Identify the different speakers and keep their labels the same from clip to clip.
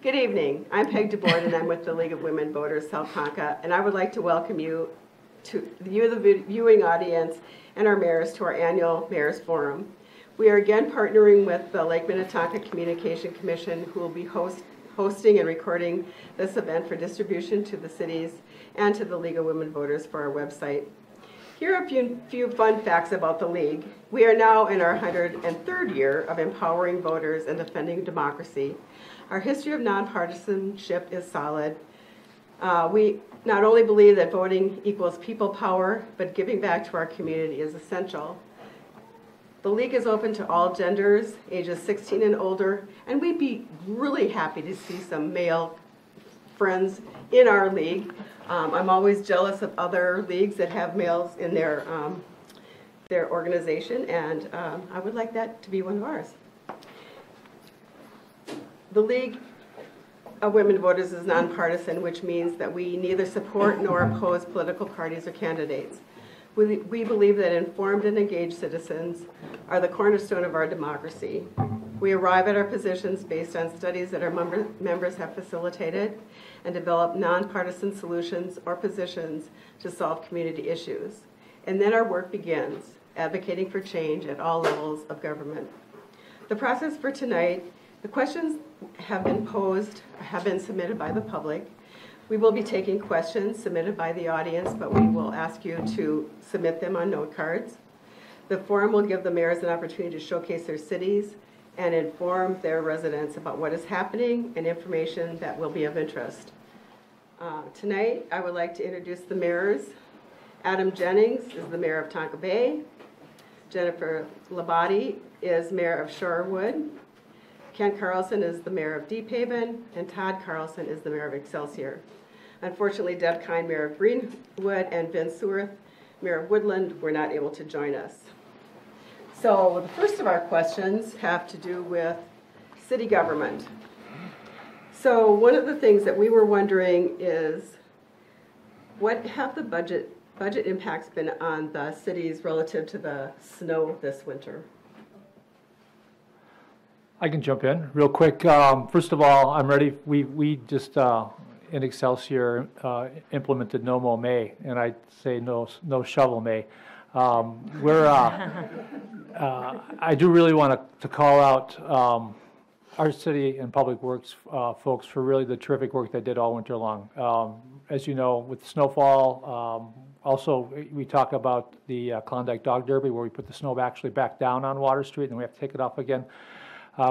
Speaker 1: Good evening. I'm Peg DeBoard, and I'm with the League of Women Voters, South Tonka, and I would like to welcome you, the viewing audience, and our mayors to our annual Mayors Forum. We are again partnering with the Lake Minnetonka Communication Commission, who will be hosting and recording this event for distribution to the cities and to the League of Women Voters for our website. Here are a few fun facts about the League. We are now in our 103rd year of empowering voters and defending democracy. Our history of nonpartisanship is solid. We not only believe that voting equals people power, but giving back to our community is essential. The League is open to all genders, ages 16 and older, and we'd be really happy to see some male friends in our League. I'm always jealous of other leagues that have males in their organization, and I would like that to be one of ours. The League of Women Voters is nonpartisan, which means that we neither support nor oppose political parties or candidates. We believe that informed and engaged citizens are the cornerstone of our democracy. We arrive at our positions based on studies that our members have facilitated and develop nonpartisan solutions or positions to solve community issues. And then our work begins, advocating for change at all levels of government. The process for tonight, the questions have been submitted by the public. We will be taking questions submitted by the audience, but we will ask you to submit them on note cards. The forum will give the mayors an opportunity to showcase their cities and inform their residents about what is happening and information that will be of interest. Tonight, I would like to introduce the mayors. Adam Jennings is the mayor of Tonka Bay. Jennifer Labate is mayor of Shorewood. Ken Carlson is the mayor of Deep Haven, and Todd Carlson is the mayor of Excelsior. Unfortunately, Deb Kine, mayor of Greenwood, and Vince Seworth, mayor of Woodland, were not able to join us. So the first of our questions have to do with city government. So one of the things that we were wondering is, what have the budget impacts been on the cities relative to the snow this winter?
Speaker 2: I can jump in real quick. First of all, I'm ready. We just in Excelsior implemented no mow May, and I say no shovel May. I do really want to call out our city and public works folks for really the terrific work they did all winter long. As you know, with snowfall, also we talk about the Klondike Dog Derby, where we put the snow actually back down on Water Street, and we have to take it off again.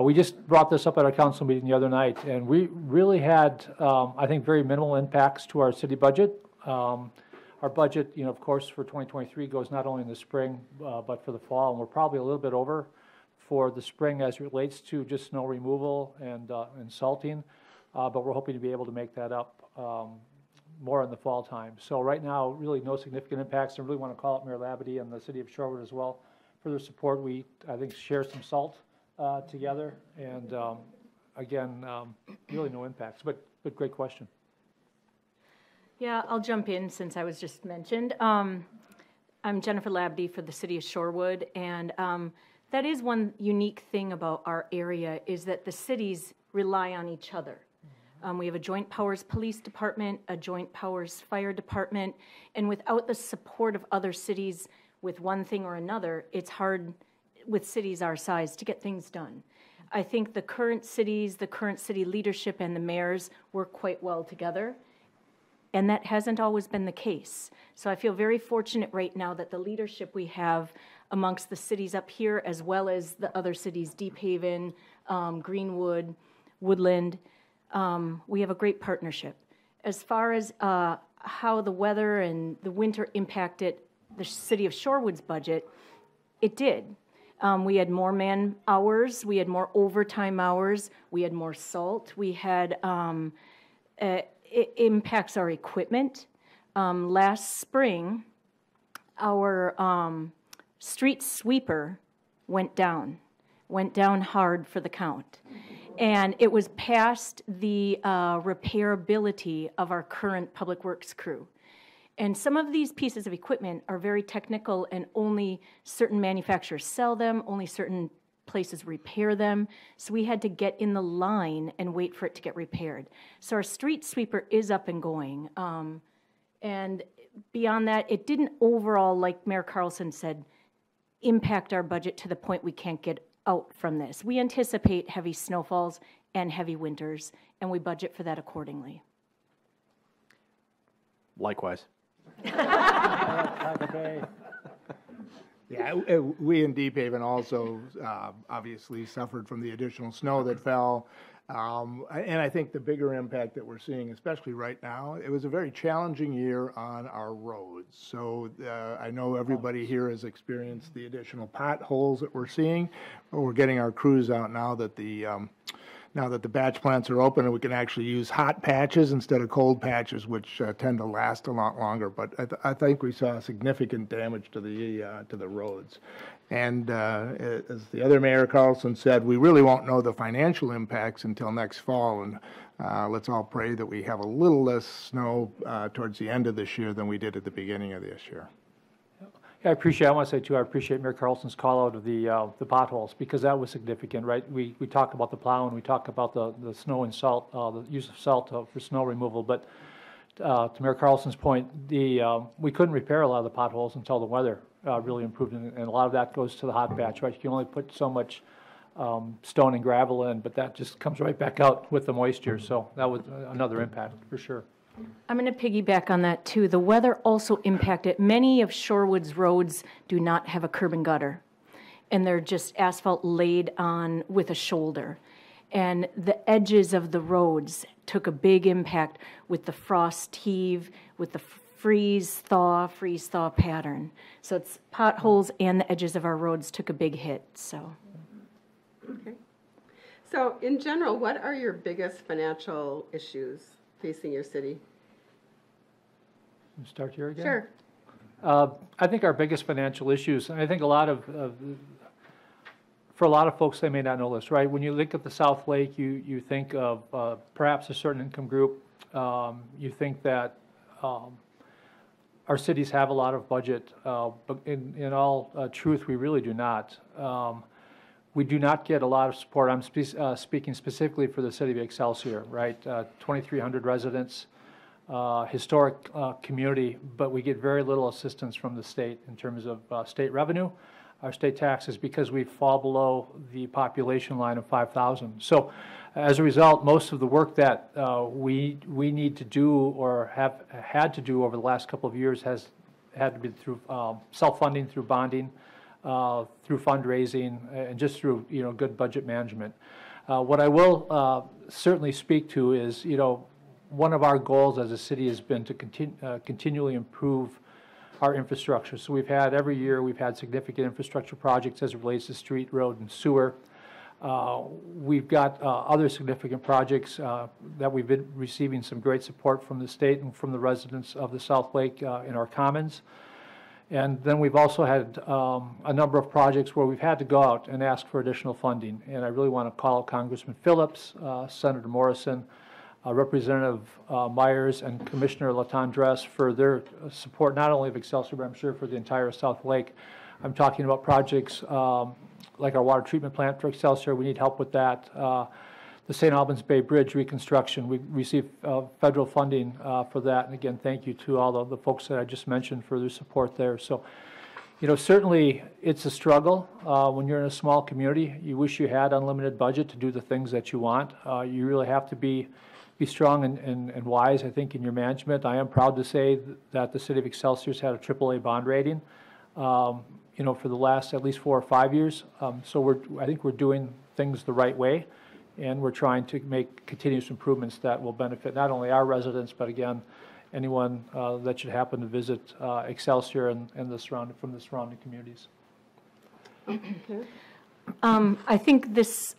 Speaker 2: We just brought this up at our council meeting the other night, and we really had, I think, very minimal impacts to our city budget. Our budget, of course, for 2023 goes not only in the spring, but for the fall, and we're probably a little bit over for the spring as it relates to just snow removal and salting, but we're hoping to be able to make that up more in the fall time. So right now, really no significant impacts. I really want to call out Mayor Labate and the city of Shorewood as well for their support. We, I think, share some salt together, and again, really no impacts, but great question.
Speaker 3: Yeah, I'll jump in since I was just mentioned. I'm Jennifer Labate for the city of Shorewood, and that is one unique thing about our area is that the cities rely on each other. We have a joint powers police department, a joint powers fire department, and without the support of other cities with one thing or another, it's hard with cities our size to get things done. I think the current cities, the current city leadership and the mayors work quite well together, and that hasn't always been the case. So I feel very fortunate right now that the leadership we have amongst the cities up here, as well as the other cities, Deep Haven, Greenwood, Woodland, we have a great partnership. As far as how the weather and the winter impacted the city of Shorewood's budget, it did. We had more man hours, we had more overtime hours, we had more salt, we had, it impacts our equipment. Last spring, our street sweeper went down hard for the count. And it was past the repairability of our current public works crew. And some of these pieces of equipment are very technical and only certain manufacturers sell them, only certain places repair them. So we had to get in the line and wait for it to get repaired. So our street sweeper is up and going. And beyond that, it didn't overall, like Mayor Carlson said, impact our budget to the point we can't get out from this. We anticipate heavy snowfalls and heavy winters, and we budget for that accordingly.
Speaker 4: Likewise.
Speaker 5: Yeah, we in Deep Haven also obviously suffered from the additional snow that fell. And I think the bigger impact that we're seeing, especially right now, it was a very challenging year on our roads. So I know everybody here has experienced the additional potholes that we're seeing. We're getting our crews out now that the batch plants are open, and we can actually use hot patches instead of cold patches, which tend to last a lot longer. But I think we saw significant damage to the roads. And as the other Mayor Carlson said, we really won't know the financial impacts until next fall. And let's all pray that we have a little less snow towards the end of this year than we did at the beginning of this year.
Speaker 2: Yeah, I want to say too, I appreciate Mayor Carlson's call out of the potholes, because that was significant, right? We talk about the plow and we talk about the snow and salt, the use of salt for snow removal, but to Mayor Carlson's point, we couldn't repair a lot of the potholes until the weather really improved, and a lot of that goes to the hot patch, right? You can only put so much stone and gravel in, but that just comes right back out with the moisture, so that was another impact for sure.
Speaker 3: I'm going to piggyback on that too. The weather also impacted. Many of Shorewood's roads do not have a curb and gutter, and they're just asphalt laid on with a shoulder. And the edges of the roads took a big impact with the frost heave, with the freeze-thaw pattern. So it's potholes and the edges of our roads took a big hit. So.
Speaker 1: Okay. So in general, what are your biggest financial issues facing your city?
Speaker 2: Start here again?
Speaker 1: Sure.
Speaker 2: I think our biggest financial issues, and I think for a lot of folks, they may not know this, right? When you look at the South Lake, you think of perhaps a certain income group. You think that our cities have a lot of budget, but in all truth, we really do not. We do not get a lot of support. I'm speaking specifically for the city of Excelsior, right? 2,300 residents, historic community, but we get very little assistance from the state in terms of state revenue, our state taxes, because we fall below the population line of 5,000. So as a result, most of the work that we need to do or have had to do over the last couple of years has had to be through self-funding, through bonding, through fundraising, and just through good budget management. What I will certainly speak to is one of our goals as a city has been to continually improve our infrastructure. So every year we've had significant infrastructure projects as it relates to street, road, and sewer. We've got other significant projects that we've been receiving some great support from the state and from the residents of the South Lake in our commons. And then we've also had a number of projects where we've had to go out and ask for additional funding. And I really want to call out Congressman Phillips, Senator Morrison, Representative Myers, and Commissioner Latondres for their support, not only of Excelsior, but I'm sure for the entire South Lake. I'm talking about projects like our water treatment plant for Excelsior. We need help with that. The St. Albans Bay Bridge reconstruction, we received federal funding for that. And again, thank you to all the folks that I just mentioned for their support there. So, certainly it's a struggle when you're in a small community. You wish you had unlimited budget to do the things that you want. You really have to be strong and wise, I think, in your management. I am proud to say that the city of Excelsior's had a AAA bond rating, for the last at least 4 or 5 years. So I think we're doing things the right way, and we're trying to make continuous improvements that will benefit not only our residents, but again, anyone that should happen to visit Excelsior and from the surrounding communities.
Speaker 1: Okay.
Speaker 3: I think this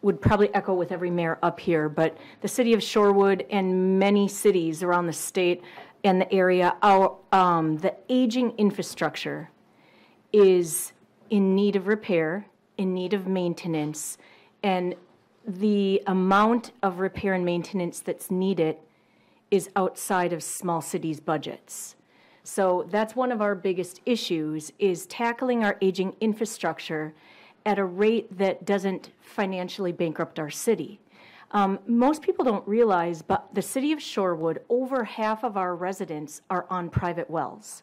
Speaker 3: would probably echo with every mayor up here, but the city of Shorewood and many cities around the state and the area, the aging infrastructure is in need of repair, in need of maintenance, and the amount of repair and maintenance that's needed is outside of small cities' budgets. So that's one of our biggest issues, is tackling our aging infrastructure at a rate that doesn't financially bankrupt our city. Most people don't realize, but the city of Shorewood, over half of our residents are on private wells.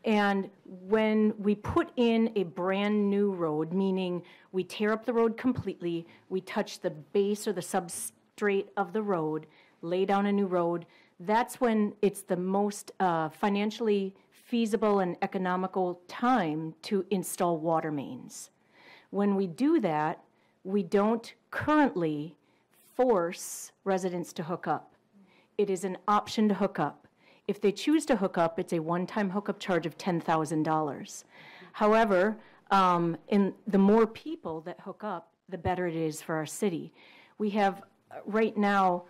Speaker 3: And when we put in a brand new road, meaning we tear up the road completely, we touch the base or the substrate of the road, lay down a new road, that's when it's the most financially feasible and economical time to install water mains. When we do that, we don't currently force residents to hook up. It is an option to hook up. If they choose to hook up, it's a one-time hookup charge of $10,000. However, in the more people that hook up, the better it is for our city. We have, right now,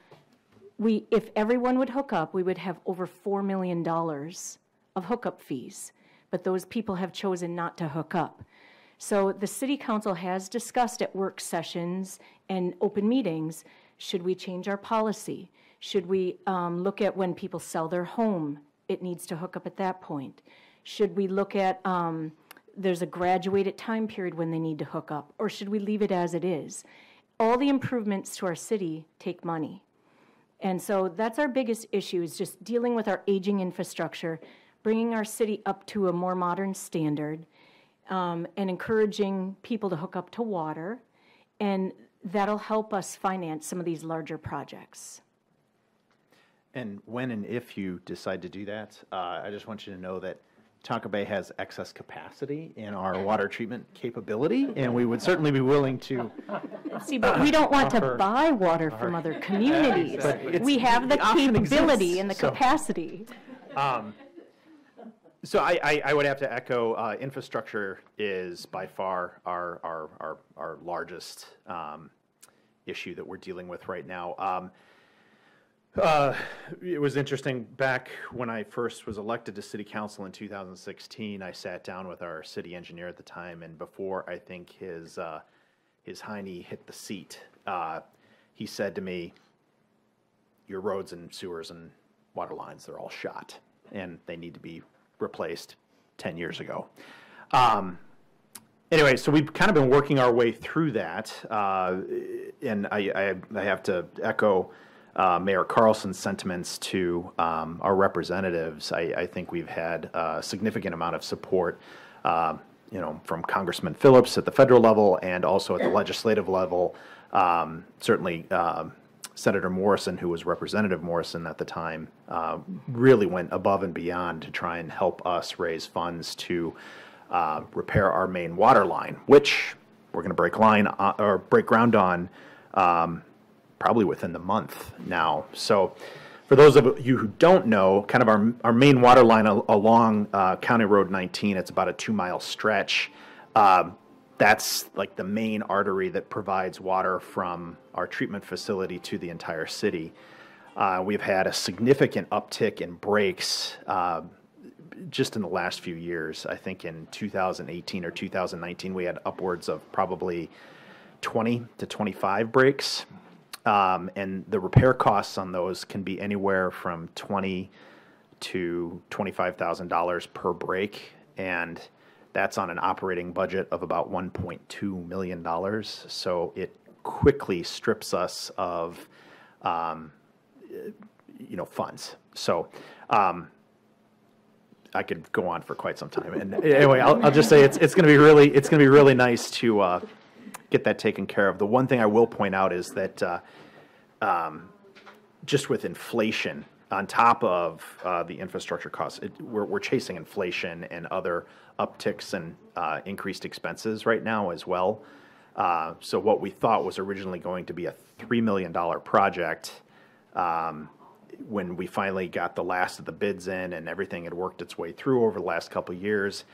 Speaker 3: if everyone would hook up, we would have over $4 million of hookup fees, but those people have chosen not to hook up. So the city council has discussed at work sessions and open meetings, should we change our policy? Should we look at when people sell their home, it needs to hook up at that point? Should we look at, there's a graduated time period when they need to hook up, or should we leave it as it is? All the improvements to our city take money. And so that's our biggest issue, is just dealing with our aging infrastructure, bringing our city up to a more modern standard, and encouraging people to hook up to water, and that'll help us finance some of these larger projects.
Speaker 4: And when and if you decide to do that, I just want you to know that Tonka Bay has excess capacity in our water treatment capability, and we would certainly be willing to.
Speaker 3: See, but we don't want to buy water from other communities. We have the capability and the capacity.
Speaker 4: So I would have to echo, infrastructure is by far our largest issue that we're dealing with right now. It was interesting, back when I first was elected to city council in 2016, I sat down with our city engineer at the time, and before I think his hiney hit the seat, he said to me, your roads and sewers and water lines, they're all shot, and they need to be replaced 10 years ago. Anyway, so we've kind of been working our way through that, and I have to echo Mayor Carlson's sentiments to our representatives. I think we've had a significant amount of support, from Congressman Phillips at the federal level and also at the legislative level. Certainly, Senator Morrison, who was Representative Morrison at the time, really went above and beyond to try and help us raise funds to repair our main water line, which we're going to break ground on probably within the month now. So for those of you who don't know, kind of our main water line along County Road 19, it's about a 2-mile stretch. That's like the main artery that provides water from our treatment facility to the entire city. We've had a significant uptick in breaks just in the last few years. I think in 2018 or 2019, we had upwards of probably 20 to 25 breaks. And the repair costs on those can be anywhere from $20,000 to $25,000 per break, and that's on an operating budget of about $1.2 million. So it quickly strips us of, funds. So I could go on for quite some time. And anyway, I'll just say it's going to be really nice to get that taken care of. The one thing I will point out is that just with inflation, on top of the infrastructure costs, we're chasing inflation and other upticks and increased expenses right now as well. So what we thought was originally going to be a $3 million project, when we finally got the last of the bids in and everything had worked its way through over the last couple of years,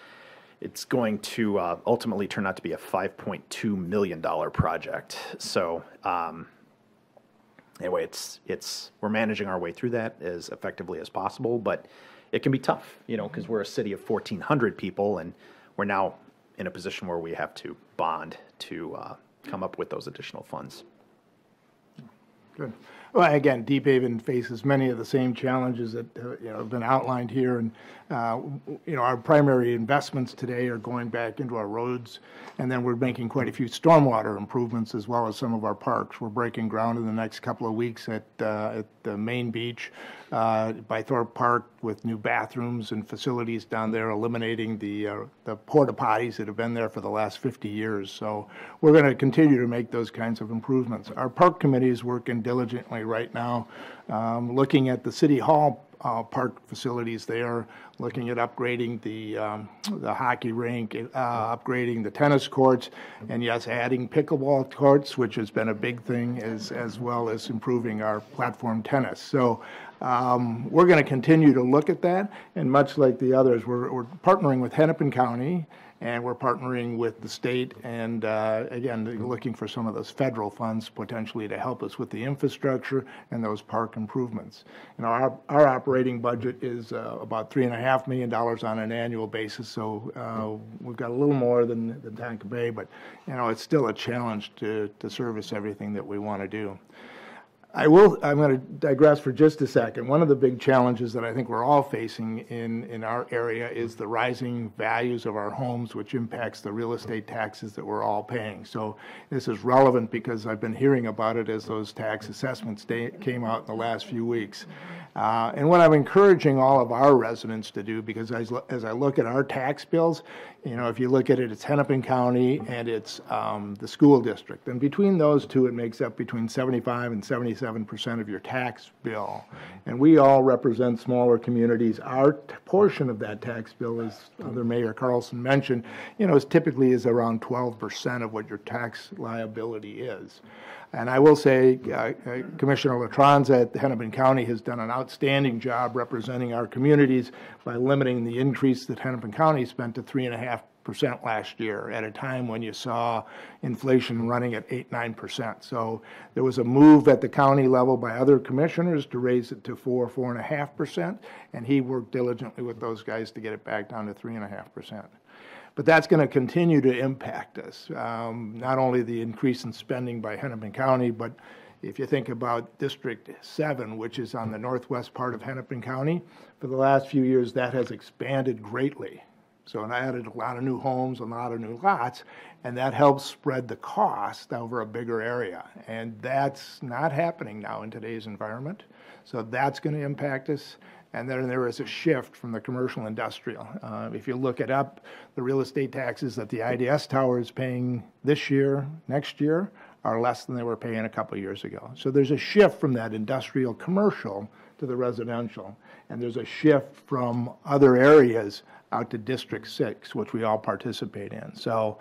Speaker 4: it's going to ultimately turn out to be a $5.2 million project. So anyway, we're managing our way through that as effectively as possible, but it can be tough, because we're a city of 1,400 people, and we're now in a position where we have to bond to come up with those additional funds.
Speaker 5: Good. Well, again, Deep Haven faces many of the same challenges that have been outlined here, and our primary investments today are going back into our roads, and then we're making quite a few stormwater improvements as well as some of our parks. We're breaking ground in the next couple of weeks at the main beach by Thorpe Park with new bathrooms and facilities down there, eliminating the porta potties that have been there for the last 50 years. So we're going to continue to make those kinds of improvements. Our park committee is working diligently right now, looking at the City Hall park facilities there, looking at upgrading the hockey rink, upgrading the tennis courts, and yes, adding pickleball courts, which has been a big thing, as well as improving our platform tennis. So we're going to continue to look at that, and much like the others, we're partnering with Hennepin County, and we're partnering with the state, and again, looking for some of those federal funds potentially to help us with the infrastructure and those park improvements. Our operating budget is about $3.5 million on an annual basis, so we've got a little more than Tonka Bay, but it's still a challenge to service everything that we want to do. I'm going to digress for just a second. One of the big challenges that I think we're all facing in our area is the rising values of our homes, which impacts the real estate taxes that we're all paying. So this is relevant because I've been hearing about it as those tax assessments came out in the last few weeks. And what I'm encouraging all of our residents to do, because as I look at our tax bills, if you look at it, it's Hennepin County and it's the school district. And between those two, it makes up between 75 and 77% of your tax bill. And we all represent smaller communities. Our portion of that tax bill, as other Mayor Carlson mentioned, is typically around 12% of what your tax liability is. And I will say Commissioner Latranza at Hennepin County has done an outstanding job representing our communities by limiting the increase that Hennepin County spent to 3.5% last year at a time when you saw inflation running at 8-9%. So there was a move at the county level by other commissioners to raise it to 4.5%, and he worked diligently with those guys to get it back down to 3.5%. But that's going to continue to impact us, not only the increase in spending by Hennepin County, but if you think about District 7, which is on the northwest part of Hennepin County, for the last few years that has expanded greatly. So it added a lot of new homes, a lot of new lots, and that helps spread the cost over a bigger area. And that's not happening now in today's environment. So that's going to impact us. And then there is a shift from the commercial industrial. If you look it up, the real estate taxes that the IDS Tower is paying this year, next year, are less than they were paying a couple of years ago. So there's a shift from that industrial commercial to the residential. And there's a shift from other areas out to District 6, which we all participate in. So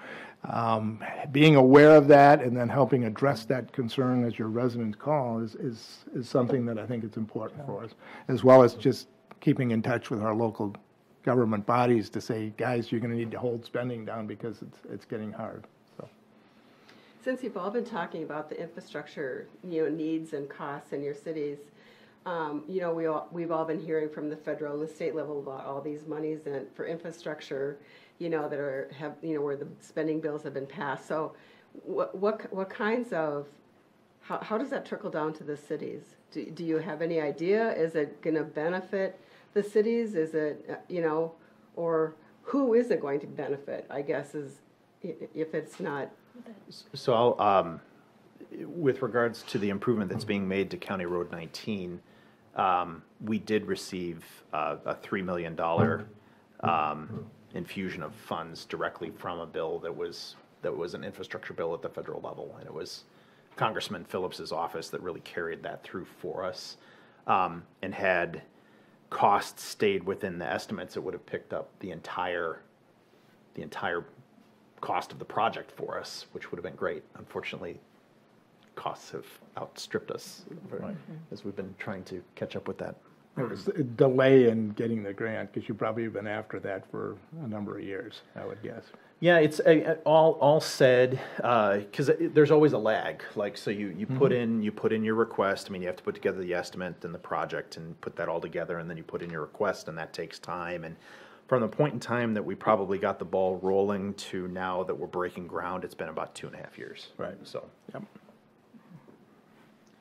Speaker 5: being aware of that and then helping address that concern as your residents call is something that I think is important for us, as well as just keeping in touch with our local government bodies to say, guys, you're going to need to hold spending down because it's getting hard. So,
Speaker 1: since you've all been talking about the infrastructure, needs and costs in your cities, we've all been hearing from the federal and the state level about all these monies for infrastructure, that where the spending bills have been passed. So, what kinds of how does that trickle down to the cities? Do you have any idea? Is it going to benefit the cities? Is it or who is it going to benefit? I guess is if it's not.
Speaker 4: So I'll, with regards to the improvement that's being made to County Road 19, we did receive a $3 million infusion of funds directly from a bill that was an infrastructure bill at the federal level, and it was Congressman Phillips's office that really carried that through for us. And had costs stayed within the estimates, it would have picked up the entire cost of the project for us, which would have been great. Unfortunately, costs have outstripped us as we've been trying to catch up with that.
Speaker 5: There was a delay in getting the grant because you probably have been after that for a number of years, I would guess.
Speaker 4: Yeah, it's all said because there's always a lag. Like, so you put in your request. I mean, you have to put together the estimate and the project and put that all together, and then you put in your request, and that takes time. And from the point in time that we probably got the ball rolling to now that we're breaking ground, it's been about 2.5 years.
Speaker 5: Right.
Speaker 4: So.
Speaker 5: Yep.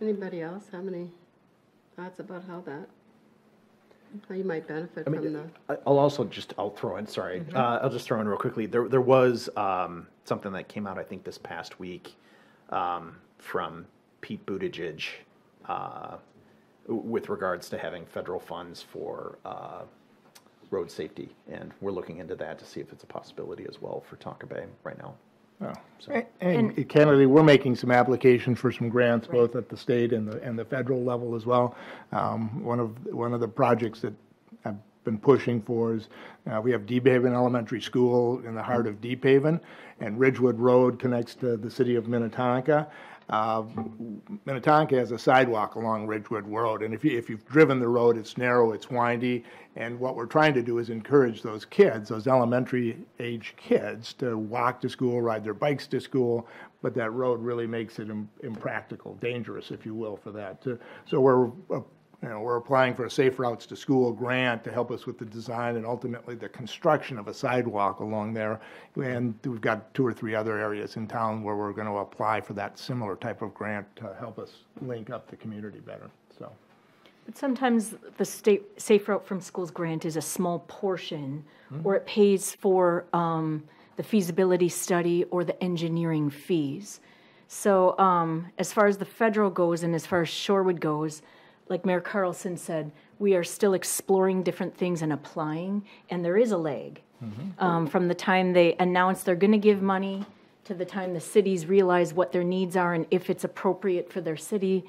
Speaker 1: Anybody else have any thoughts about how you might benefit from the?
Speaker 4: I'll throw in, sorry, I'll just throw in real quickly. There was something that came out, I think, this past week from Pete Buttigieg with regards to having federal funds for road safety, and we're looking into that to see if it's a possibility as well for Tonka Bay right now.
Speaker 5: Oh.
Speaker 4: So.
Speaker 5: And candidly, we're making some applications for some grants, both at the state and the federal level as well. One of the projects that I've been pushing for is we have Deep Haven Elementary School in the heart of Deep Haven, and Ridgewood Road connects to the city of Minnetonka. Minnetonka has a sidewalk along Ridgewood Road, and if you've driven the road, it's narrow, it's windy, and what we're trying to do is encourage those kids, those elementary age kids, to walk to school, ride their bikes to school, but that road really makes it impractical, dangerous, if you will, for that. So we're applying for a Safe Routes to School grant to help us with the design and ultimately the construction of a sidewalk along there. And we've got 2 or 3 other areas in town where we're going to apply for that similar type of grant to help us link up the community better. So,
Speaker 3: But sometimes the state Safe Route from Schools grant is a small portion, or it pays for the feasibility study or the engineering fees. So as far as the federal goes and as far as Shorewood goes, like Mayor Carlson said, we are still exploring different things and applying, and there is a lag. From the time they announce they're going to give money to the time the cities realize what their needs are and if it's appropriate for their city,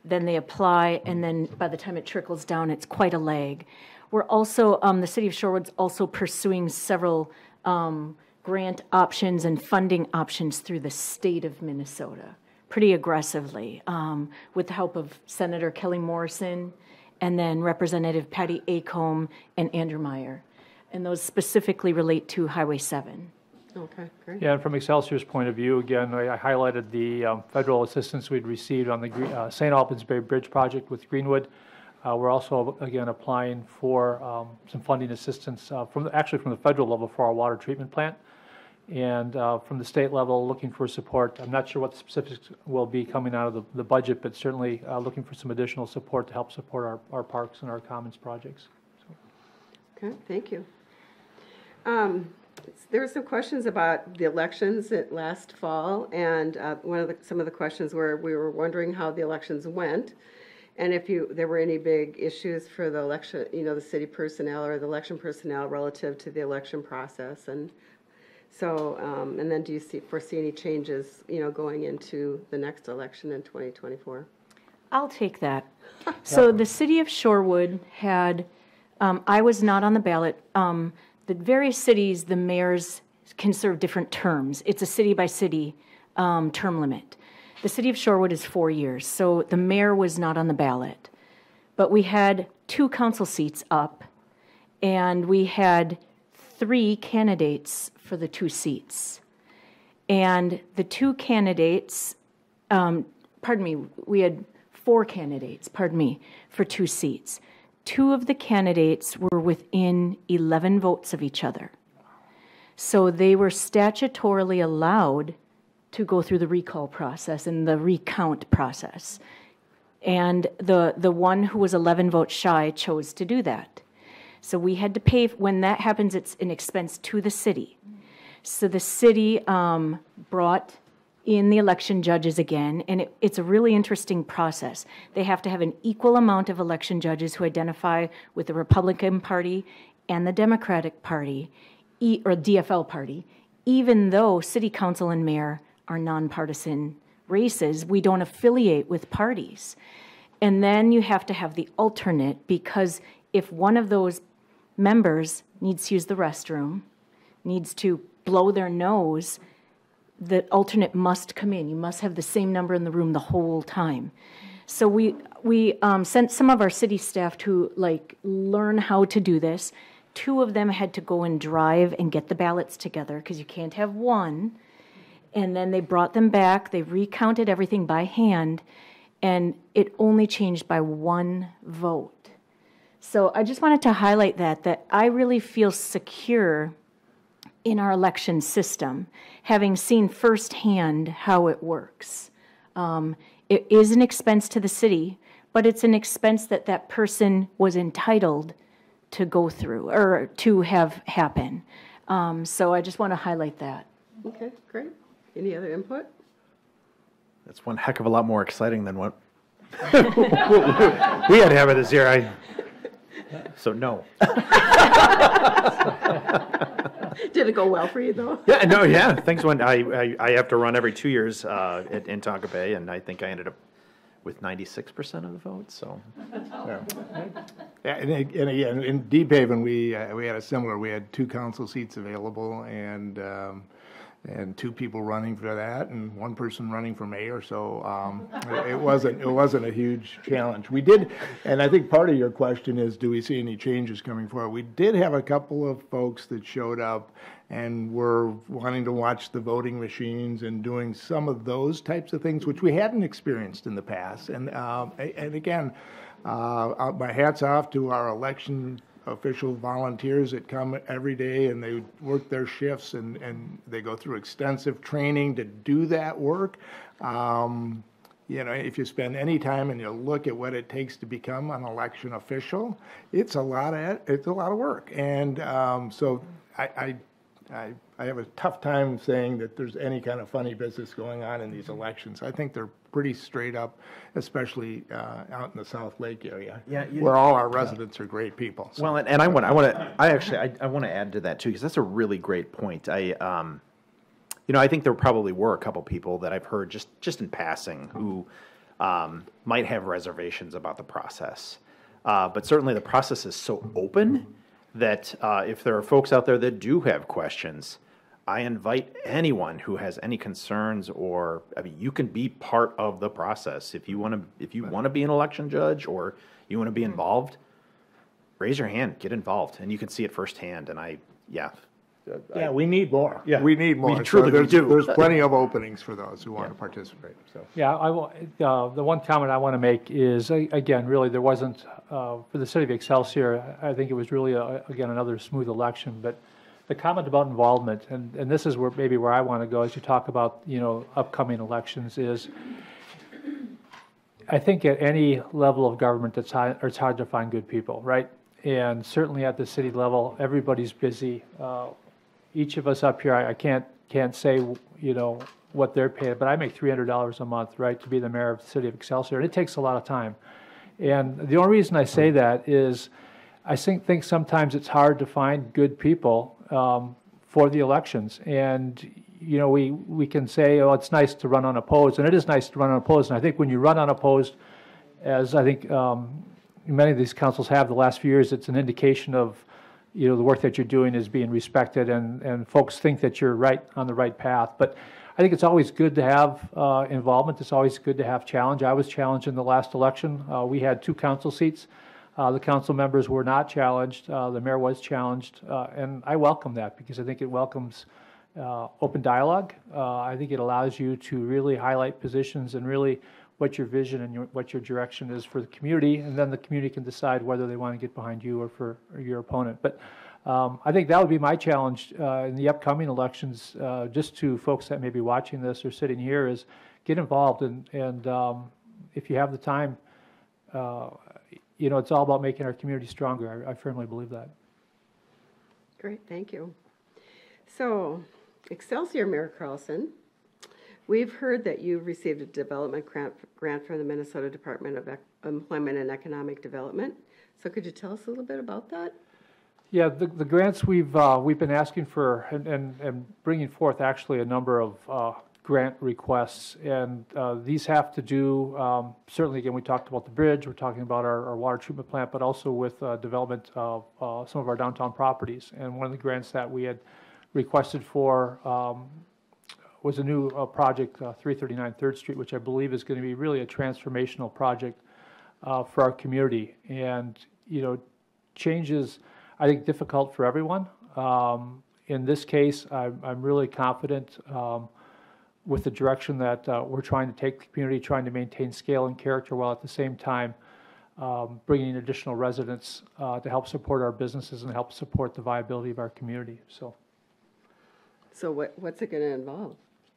Speaker 3: then they apply, and then by the time it trickles down, it's quite a lag. We're also, the city of Shorewood's also pursuing several grant options and funding options through the state of Minnesota, pretty aggressively, with the help of Senator Kelly Morrison and then Representative Patty Acomb and Andrew Meyer. And those specifically relate to Highway 7.
Speaker 1: Okay, great.
Speaker 2: Yeah, and from Excelsior's point of view, again, I highlighted the federal assistance we'd received on the St. Albans Bay Bridge project with Greenwood. We're also, again, applying for some funding assistance from the federal level for our water treatment plant. And from the state level, looking for support. I'm not sure what the specifics will be coming out of the budget, but certainly looking for some additional support to help support our parks and our commons projects. So.
Speaker 1: Okay, thank you. There were some questions about the elections last fall, and some of the questions were, we were wondering how the elections went, and if there were any big issues for the election, the city personnel or the election personnel relative to the election process, and so, and then do you foresee any changes, going into the next election in 2024?
Speaker 3: I'll take that. So the city of Shorewood had, I was not on the ballot. The various cities, the mayors can serve different terms. It's a city-by-city term limit. The city of Shorewood is 4 years, so the mayor was not on the ballot. But we had 2 council seats up, and we had 3 candidates for the 2 seats. And the 2 candidates, we had 4 candidates, for 2 seats. 2 of the candidates were within 11 votes of each other. So they were statutorily allowed to go through the recall process and the recount process. And the one who was 11 votes shy chose to do that. So we had to pay, when that happens, it's an expense to the city. So the city brought in the election judges again, and it's a really interesting process. They have to have an equal amount of election judges who identify with the Republican Party and the Democratic Party, or DFL Party. Even though city council and mayor are nonpartisan races, we don't affiliate with parties. And then you have to have the alternate, because if one of those members needs to use the restroom, needs to blow their nose, the alternate must come in. You must have the same number in the room the whole time. So we sent some of our city staff to learn how to do this. 2 of them had to go and drive and get the ballots together, because you can't have one. And then they brought them back. They recounted everything by hand, and it only changed by 1 vote. So I just wanted to highlight that I really feel secure in our election system, having seen firsthand how it works. It is an expense to the city, but it's an expense that that person was entitled to go through or to have happen. So I just want to highlight that.
Speaker 1: Okay, great. Any other input?
Speaker 4: That's one heck of a lot more exciting than what we had to have it this year. So no.
Speaker 1: Did it go well for you, though?
Speaker 4: Yeah, no, yeah. Things went. I have to run every 2 years in Tonka Bay, and I think I ended up with 96% of the votes. So,
Speaker 5: Yeah, and again, in Deep Haven, we had a similar. We had 2 council seats available, and 2 people running for that, and 1 person running for mayor. So it wasn't a huge challenge. We did, and I think part of your question is, do we see any changes coming forward? We did have a couple of folks that showed up and were wanting to watch the voting machines and doing some of those types of things, which we hadn't experienced in the past. And again, my hat's off to our election official volunteers that come every day, and they work their shifts, and they go through extensive training to do that work. If you spend any time and you look at what it takes to become an election official, it's a lot of work. And so I have a tough time saying that there's any kind of funny business going on in these elections. I think they're pretty straight up, especially out in the South Lake area, where all our residents are great people. So.
Speaker 4: well, and I want to add to that too, because that's a really great point. I think there probably were a couple people that I've heard just in passing who might have reservations about the process, but certainly the process is so open that if there are folks out there that do have questions, I invite anyone who has any concerns, or you can be part of the process. If you want to be an election judge, or you want to be involved, raise your hand, get involved, and you can see it firsthand. And
Speaker 5: we need more.
Speaker 4: Yeah,
Speaker 5: we need more.
Speaker 4: we truly do.
Speaker 5: There's plenty of openings for those who want to participate. So.
Speaker 2: Yeah, the one comment I want to make is, again, really, there wasn't, for the city of Excelsior, I think it was really, again, another smooth election. But the comment about involvement, and this is where I want to go as you talk about, upcoming elections, is I think at any level of government it's hard to find good people, right? And certainly at the city level, everybody's busy. Each of us up here, I can't say, what they're paid, but I make $300 a month, right, to be the mayor of the city of Excelsior, and it takes a lot of time. And the only reason I say that is I think sometimes it's hard to find good people for the elections. And, we can say, oh, it's nice to run unopposed, and it is nice to run unopposed. And I think when you run unopposed, as I think many of these councils have the last few years, it's an indication of, the work that you're doing is being respected, and folks think that you're on the right path. But I think it's always good to have involvement. It's always good to have challenge. I was challenged in the last election. We had 2 council seats. The council members were not challenged. The mayor was challenged, and I welcome that because I think it welcomes open dialogue. I think it allows you to really highlight positions and really what your vision and what your direction is for the community, and then the community can decide whether they want to get behind you or for your opponent. But I think that would be my challenge in the upcoming elections, just to folks that may be watching this or sitting here, is get involved, and if you have the time, it's all about making our community stronger. I firmly believe that.
Speaker 1: Great, thank you. So, Excelsior Mayor Carlson, we've heard that you've received a development grant from the Minnesota Department of Employment and Economic Development. So could you tell us a little bit about that?
Speaker 2: Yeah, the grants we've been asking for and bringing forth actually a number of grant requests, and these have to do, certainly again, we talked about the bridge, we're talking about our water treatment plant, but also with development of some of our downtown properties. And one of the grants that we had requested for was a new project, 339 3rd Street, which I believe is going to be really a transformational project for our community. And, change is, I think, difficult for everyone. In this case, I'm really confident with the direction that we're trying to take the community, trying to maintain scale and character while at the same time bringing in additional residents to help support our businesses and help support the viability of our community. So
Speaker 1: what's it going to involve?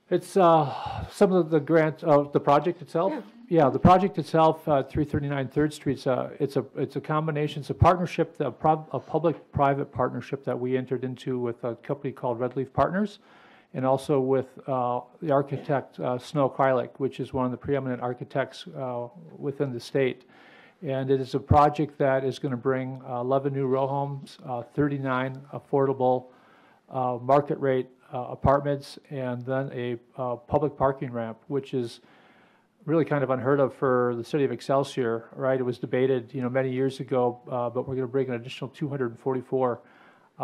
Speaker 2: It's some of the grant, the project itself? Yeah, the project itself, 339 3rd Street, it's a combination, it's a partnership, a public-private partnership that we entered into with a company called Red Leaf Partners, and also with the architect Snow Krylik, which is one of the preeminent architects within the state. And it is a project that is going to bring 11 new row homes, 39 affordable market rate apartments, and then a public parking ramp, which is really kind of unheard of for the city of Excelsior, right? It was debated, many years ago, but we're going to bring an additional 244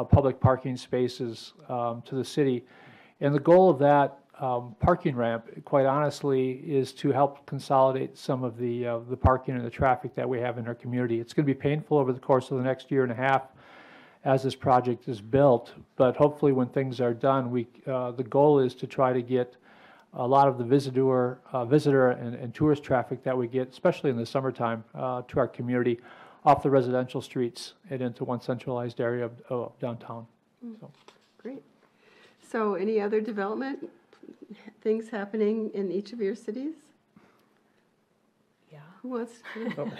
Speaker 2: public parking spaces to the city. And the goal of that parking ramp, quite honestly, is to help consolidate some of the parking and the traffic that we have in our community. It's going to be painful over the course of the next year and a half as this project is built, but hopefully when things are done, the goal is to try to get a lot of the visitor and tourist traffic that we get, especially in the summertime, to our community off the residential streets and into one centralized area of downtown. So.
Speaker 1: Great. So any other development things happening in each of your cities?
Speaker 3: Yeah.
Speaker 1: Who wants to?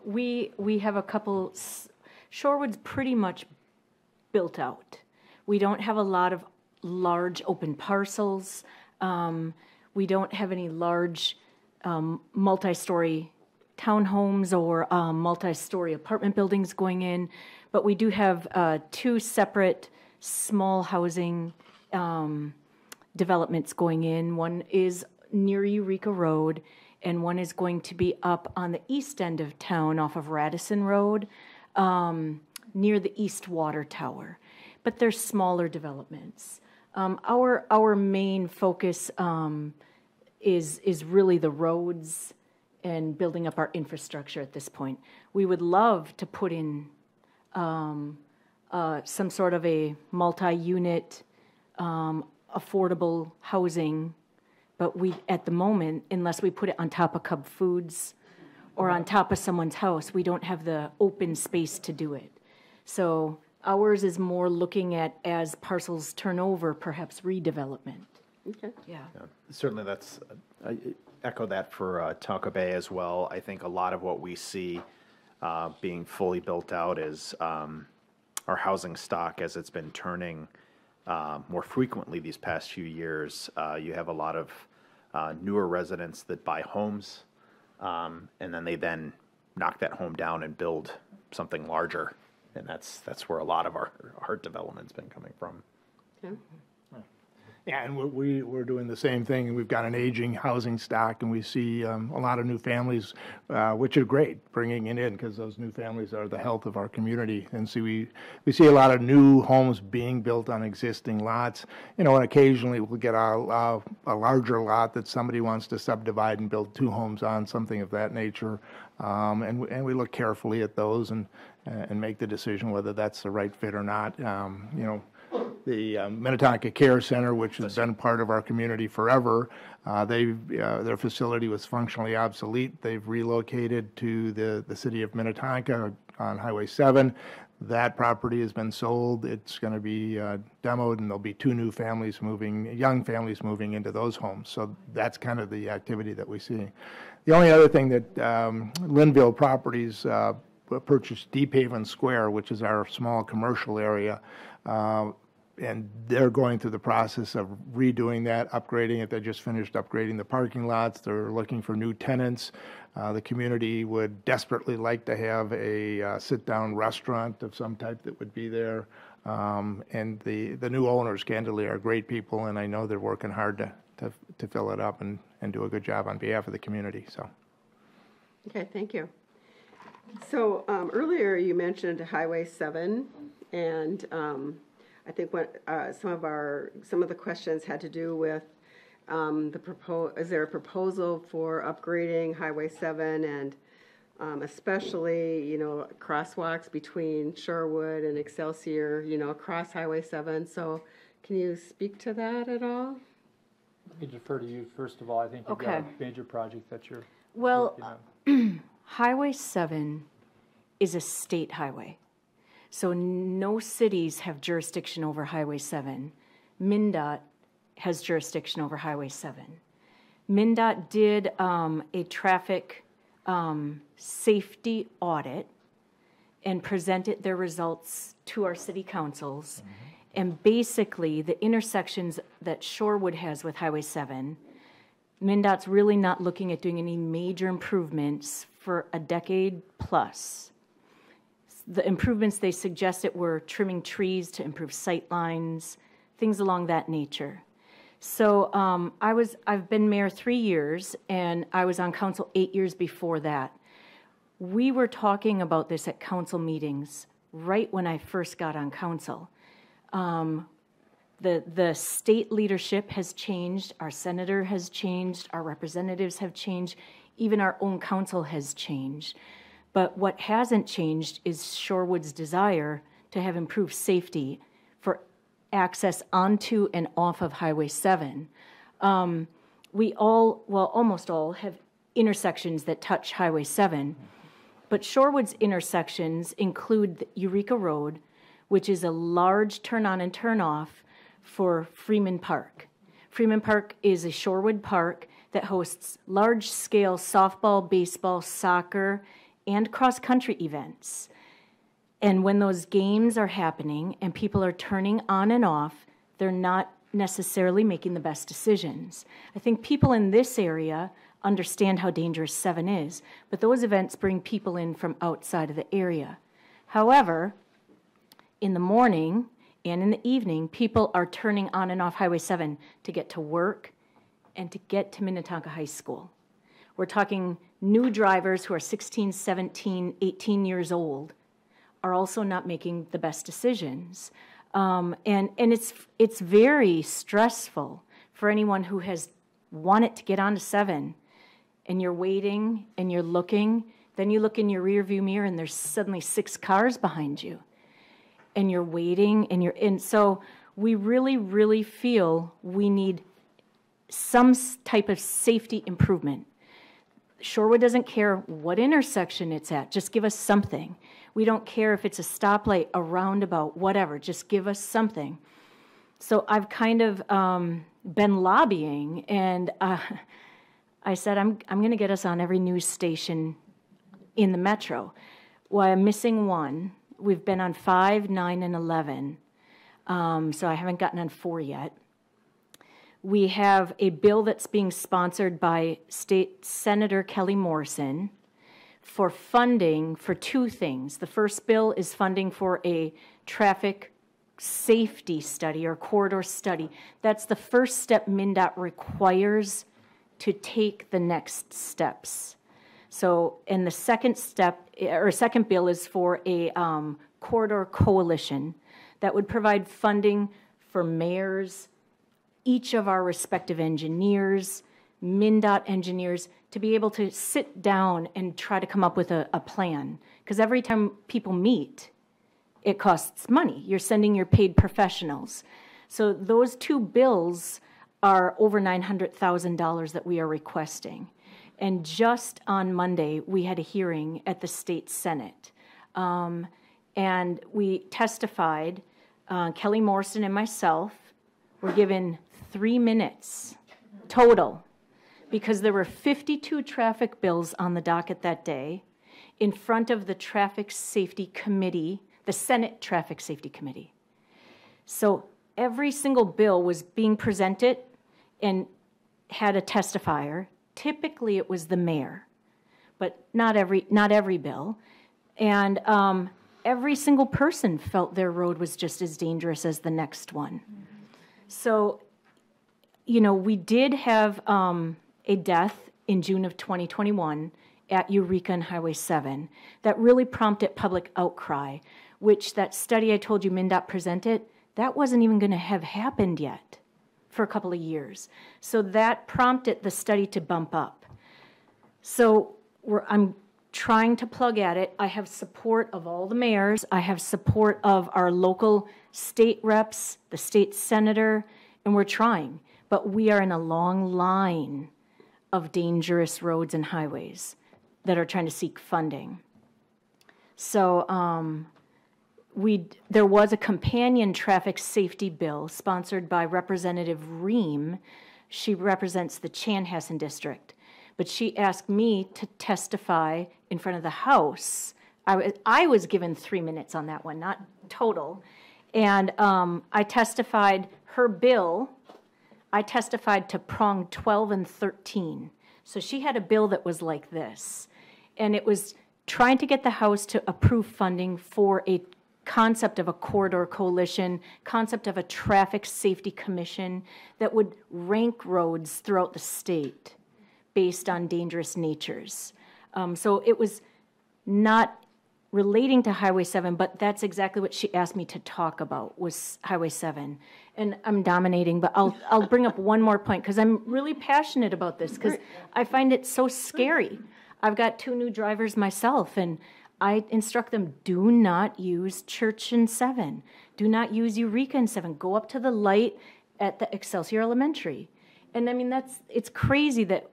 Speaker 3: We have a couple. Shorewood's pretty much built out. We don't have a lot of large open parcels. We don't have any large multi-story townhomes or multi-story apartment buildings going in, but we do have two separate small housing developments going in. One is near Eureka Road, and one is going to be up on the east end of town off of Radisson Road, near the East Water Tower. But they're smaller developments. Our main focus is really the roads and building up our infrastructure at this point. We would love to put in some sort of a multi-unit affordable housing, but we, at the moment, unless we put it on top of Cub Foods or on top of someone's house, we don't have the open space to do it. So ours is more looking at, as parcels turn over, perhaps redevelopment.
Speaker 1: Okay.
Speaker 3: Yeah.
Speaker 4: Certainly, I echo that for Tonka Bay as well. I think a lot of what we see being fully built out is our housing stock as it's been turning more frequently these past few years. You have a lot of newer residents that buy homes, and then they knock that home down and build something larger. And that's where a lot of our development's been coming from.
Speaker 1: Okay.
Speaker 5: Yeah, and we're doing the same thing. We've got an aging housing stock, and we see a lot of new families, which are great, bringing it in, because those new families are the health of our community. And so we see a lot of new homes being built on existing lots, and occasionally we'll get a larger lot that somebody wants to subdivide and build two homes on, something of that nature. And we look carefully at those and make the decision whether that's the right fit or not. The Minnetonka Care Center, which has been part of our community forever, their facility was functionally obsolete. They've relocated to the city of Minnetonka on Highway 7. That property has been sold. It's going to be demoed, and there'll be two new families young families moving into those homes. So that's kind of the activity that we see. The only other thing that Linville Properties purchased Deep Haven Square, which is our small commercial area, and they're going through the process of redoing that, upgrading it. They just finished upgrading the parking lots. They're looking for new tenants. The community would desperately like to have a sit-down restaurant of some type that would be there. And the new owners, candidly, are great people, and I know they're working hard to fill it up and do a good job on behalf of the community. So.
Speaker 1: Okay, thank you. So earlier you mentioned Highway 7, and I think some of the questions had to do with is there a proposal for upgrading Highway 7 and especially crosswalks between Shorewood and Excelsior, across Highway 7. So can you speak to that at all?
Speaker 2: Let me defer to you first of all. I think you've got a major project that you're working on.
Speaker 3: Highway 7 is a state highway. So no cities have jurisdiction over Highway 7. MnDOT has jurisdiction over Highway 7. MnDOT did a traffic safety audit and presented their results to our city councils. And basically, the intersections that Shorewood has with Highway 7, MnDOT's really not looking at doing any major improvements for a decade plus. The improvements they suggested were trimming trees to improve sight lines, things along that nature. So I've been mayor 3 years, and I was on council 8 years before that. We were talking about this at council meetings right when I first got on council. The state leadership has changed, our senator has changed, our representatives have changed, even our own council has changed. But what hasn't changed is Shorewood's desire to have improved safety for access onto and off of Highway 7. We all, well, almost all, have intersections that touch Highway 7, but Shorewood's intersections include Eureka Road, which is a large turn-on and turn-off for Freeman Park. Freeman Park is a Shorewood park that hosts large-scale softball, baseball, soccer, and cross-country events. And when those games are happening and people are turning on and off, they're not necessarily making the best decisions. I think people in this area understand how dangerous 7 is, but those events bring people in from outside of the area. However, in the morning and in the evening, people are turning on and off Highway 7 to get to work and to get to Minnetonka High School. We're talking new drivers who are 16, 17, 18 years old are also not making the best decisions. And it's very stressful for anyone who has wanted to get onto 7, and you're waiting and you're looking, then you look in your rearview mirror and there's suddenly 6 cars behind you. And you're waiting, and so we really, really feel we need some type of safety improvement. Shorewood doesn't care what intersection it's at, just give us something. We don't care if it's a stoplight, a roundabout, whatever, just give us something. So I've kind of been lobbying, and I said, I'm going to get us on every news station in the metro. Well, I'm missing one. We've been on 5, 9, and 11, so I haven't gotten on 4 yet. We have a bill that's being sponsored by State Senator Kelly Morrison for funding for 2 things. The first bill is funding for a traffic safety study or corridor study. That's the first step MnDOT requires to take the next steps. So, and the second step, or second bill, is for a corridor coalition that would provide funding for mayors, each of our respective engineers, MnDOT engineers, to be able to sit down and try to come up with a plan. Because every time people meet, it costs money. You're sending your paid professionals. So those 2 bills are over $900,000 that we are requesting. And just on Monday, we had a hearing at the state Senate. And we testified, Kelly Morrison and myself were given 3 minutes total, because there were 52 traffic bills on the docket that day in front of the Traffic Safety Committee, the Senate Traffic Safety Committee. So every single bill was being presented and had a testifier. Typically, it was the mayor, but not every bill. And every single person felt their road was just as dangerous as the next one. So, you know, we did have a death in June of 2021 at Eureka and Highway 7 that really prompted public outcry, which that study I told you MnDOT presented, that wasn't even going to have happened yet for a couple of years. So that prompted the study to bump up. So I'm trying to plug at it. I have support of all the mayors. I have support of our local state reps, the state senator, and we're trying. But we are in a long line of dangerous roads and highways that are trying to seek funding. So there was a companion traffic safety bill sponsored by Representative Ream. She represents the Chanhassen district, but she asked me to testify in front of the House. I was given 3 minutes on that one, not total. And I testified I testified to prong 12 and 13. So she had a bill that was like this. And it was trying to get the House to approve funding for a concept of a corridor coalition, concept of a traffic safety commission that would rank roads throughout the state based on dangerous natures. So it was not relating to Highway 7, but that's exactly what she asked me to talk about, was Highway 7. And I'm dominating, but I'll bring up one more point, because I'm really passionate about this, because I find it so scary. I've got 2 new drivers myself, and I instruct them, do not use Church in 7. Do not use Eureka in 7. Go up to the light at the Excelsior Elementary. And I mean, it's crazy that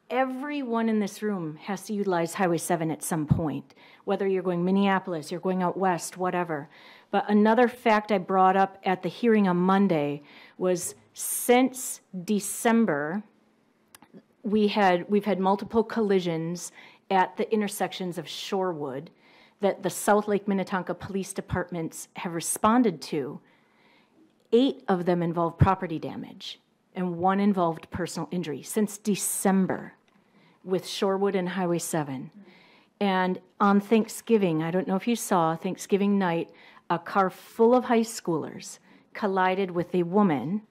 Speaker 3: everyone in this room has to utilize Highway 7 at some point, whether you're going Minneapolis, you're going out west, whatever. But another fact I brought up at the hearing on Monday was since December, we've had multiple collisions at the intersections of Shorewood that the South Lake Minnetonka Police Departments have responded to. 8 of them involved property damage, and 1 involved personal injury since December with Shorewood and Highway 7. And on Thanksgiving, I don't know if you saw, Thanksgiving night, a car full of high schoolers collided with a woman,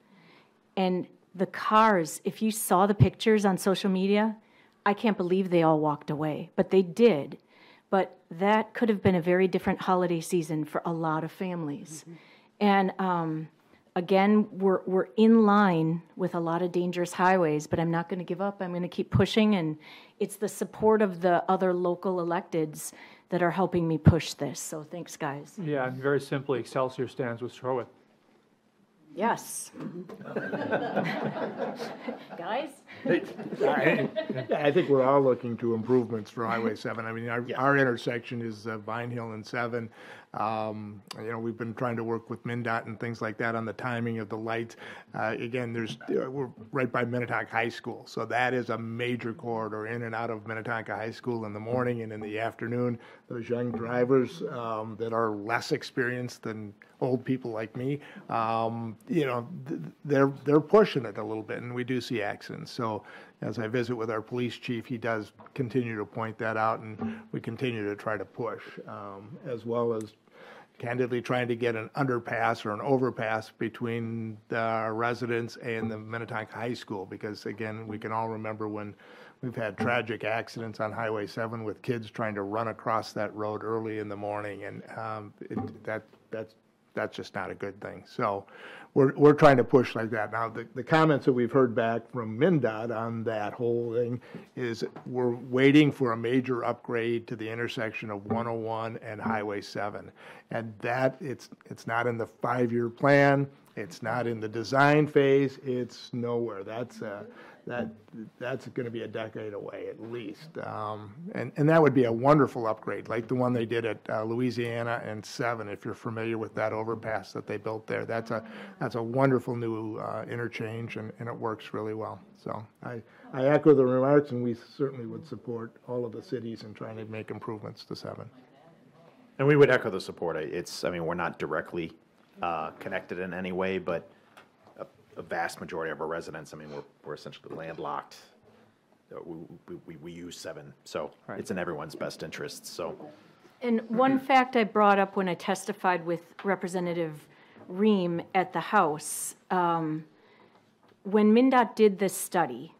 Speaker 3: and the cars, if you saw the pictures on social media, I can't believe they all walked away, but they did. But that could have been a very different holiday season for a lot of families. And again, we're in line with a lot of dangerous highways, but I'm not going to give up. I'm going to keep pushing, and it's the support of the other local electeds that are helping me push this. So thanks, guys.
Speaker 2: Yeah, and very simply, Excelsior stands with Shorewood.
Speaker 3: Yes. Guys?
Speaker 5: I think we're all looking to improvements for Highway 7. I mean, our intersection is Vine Hill and 7. We've been trying to work with MnDOT and things like that on the timing of the lights. Again, we're right by Minnetonka High School, so that is a major corridor in and out of Minnetonka High School in the morning and in the afternoon. Those young drivers that are less experienced than old people like me, they're pushing it a little bit, and we do see accidents. So as I visit with our police chief, he does continue to point that out, and we continue to try to push, as well as candidly trying to get an underpass or an overpass between the residents and the Minnetonka High School, because again, we can all remember when we've had tragic accidents on Highway 7 with kids trying to run across that road early in the morning, and that's just not a good thing. So we're trying to push like that. Now, the comments that we've heard back from MnDOT on that whole thing is we're waiting for a major upgrade to the intersection of 101 and Highway 7. And that, it's not in the 5-year plan. It's not in the design phase. It's nowhere. That's going to be a decade away at least. And that would be a wonderful upgrade, like the one they did at Louisiana and 7, if you're familiar with that overpass that they built there. That's a wonderful new interchange, and it works really well. So I echo the remarks, and we certainly would support all of the cities in trying to make improvements to 7.
Speaker 4: And we would echo the support. We're not directly connected in any way, but a vast majority of our residents, we're essentially landlocked. We use 7, so it's in everyone's best interest. So,
Speaker 3: and one fact I brought up when I testified with Representative Ream at the House, when MnDOT did this study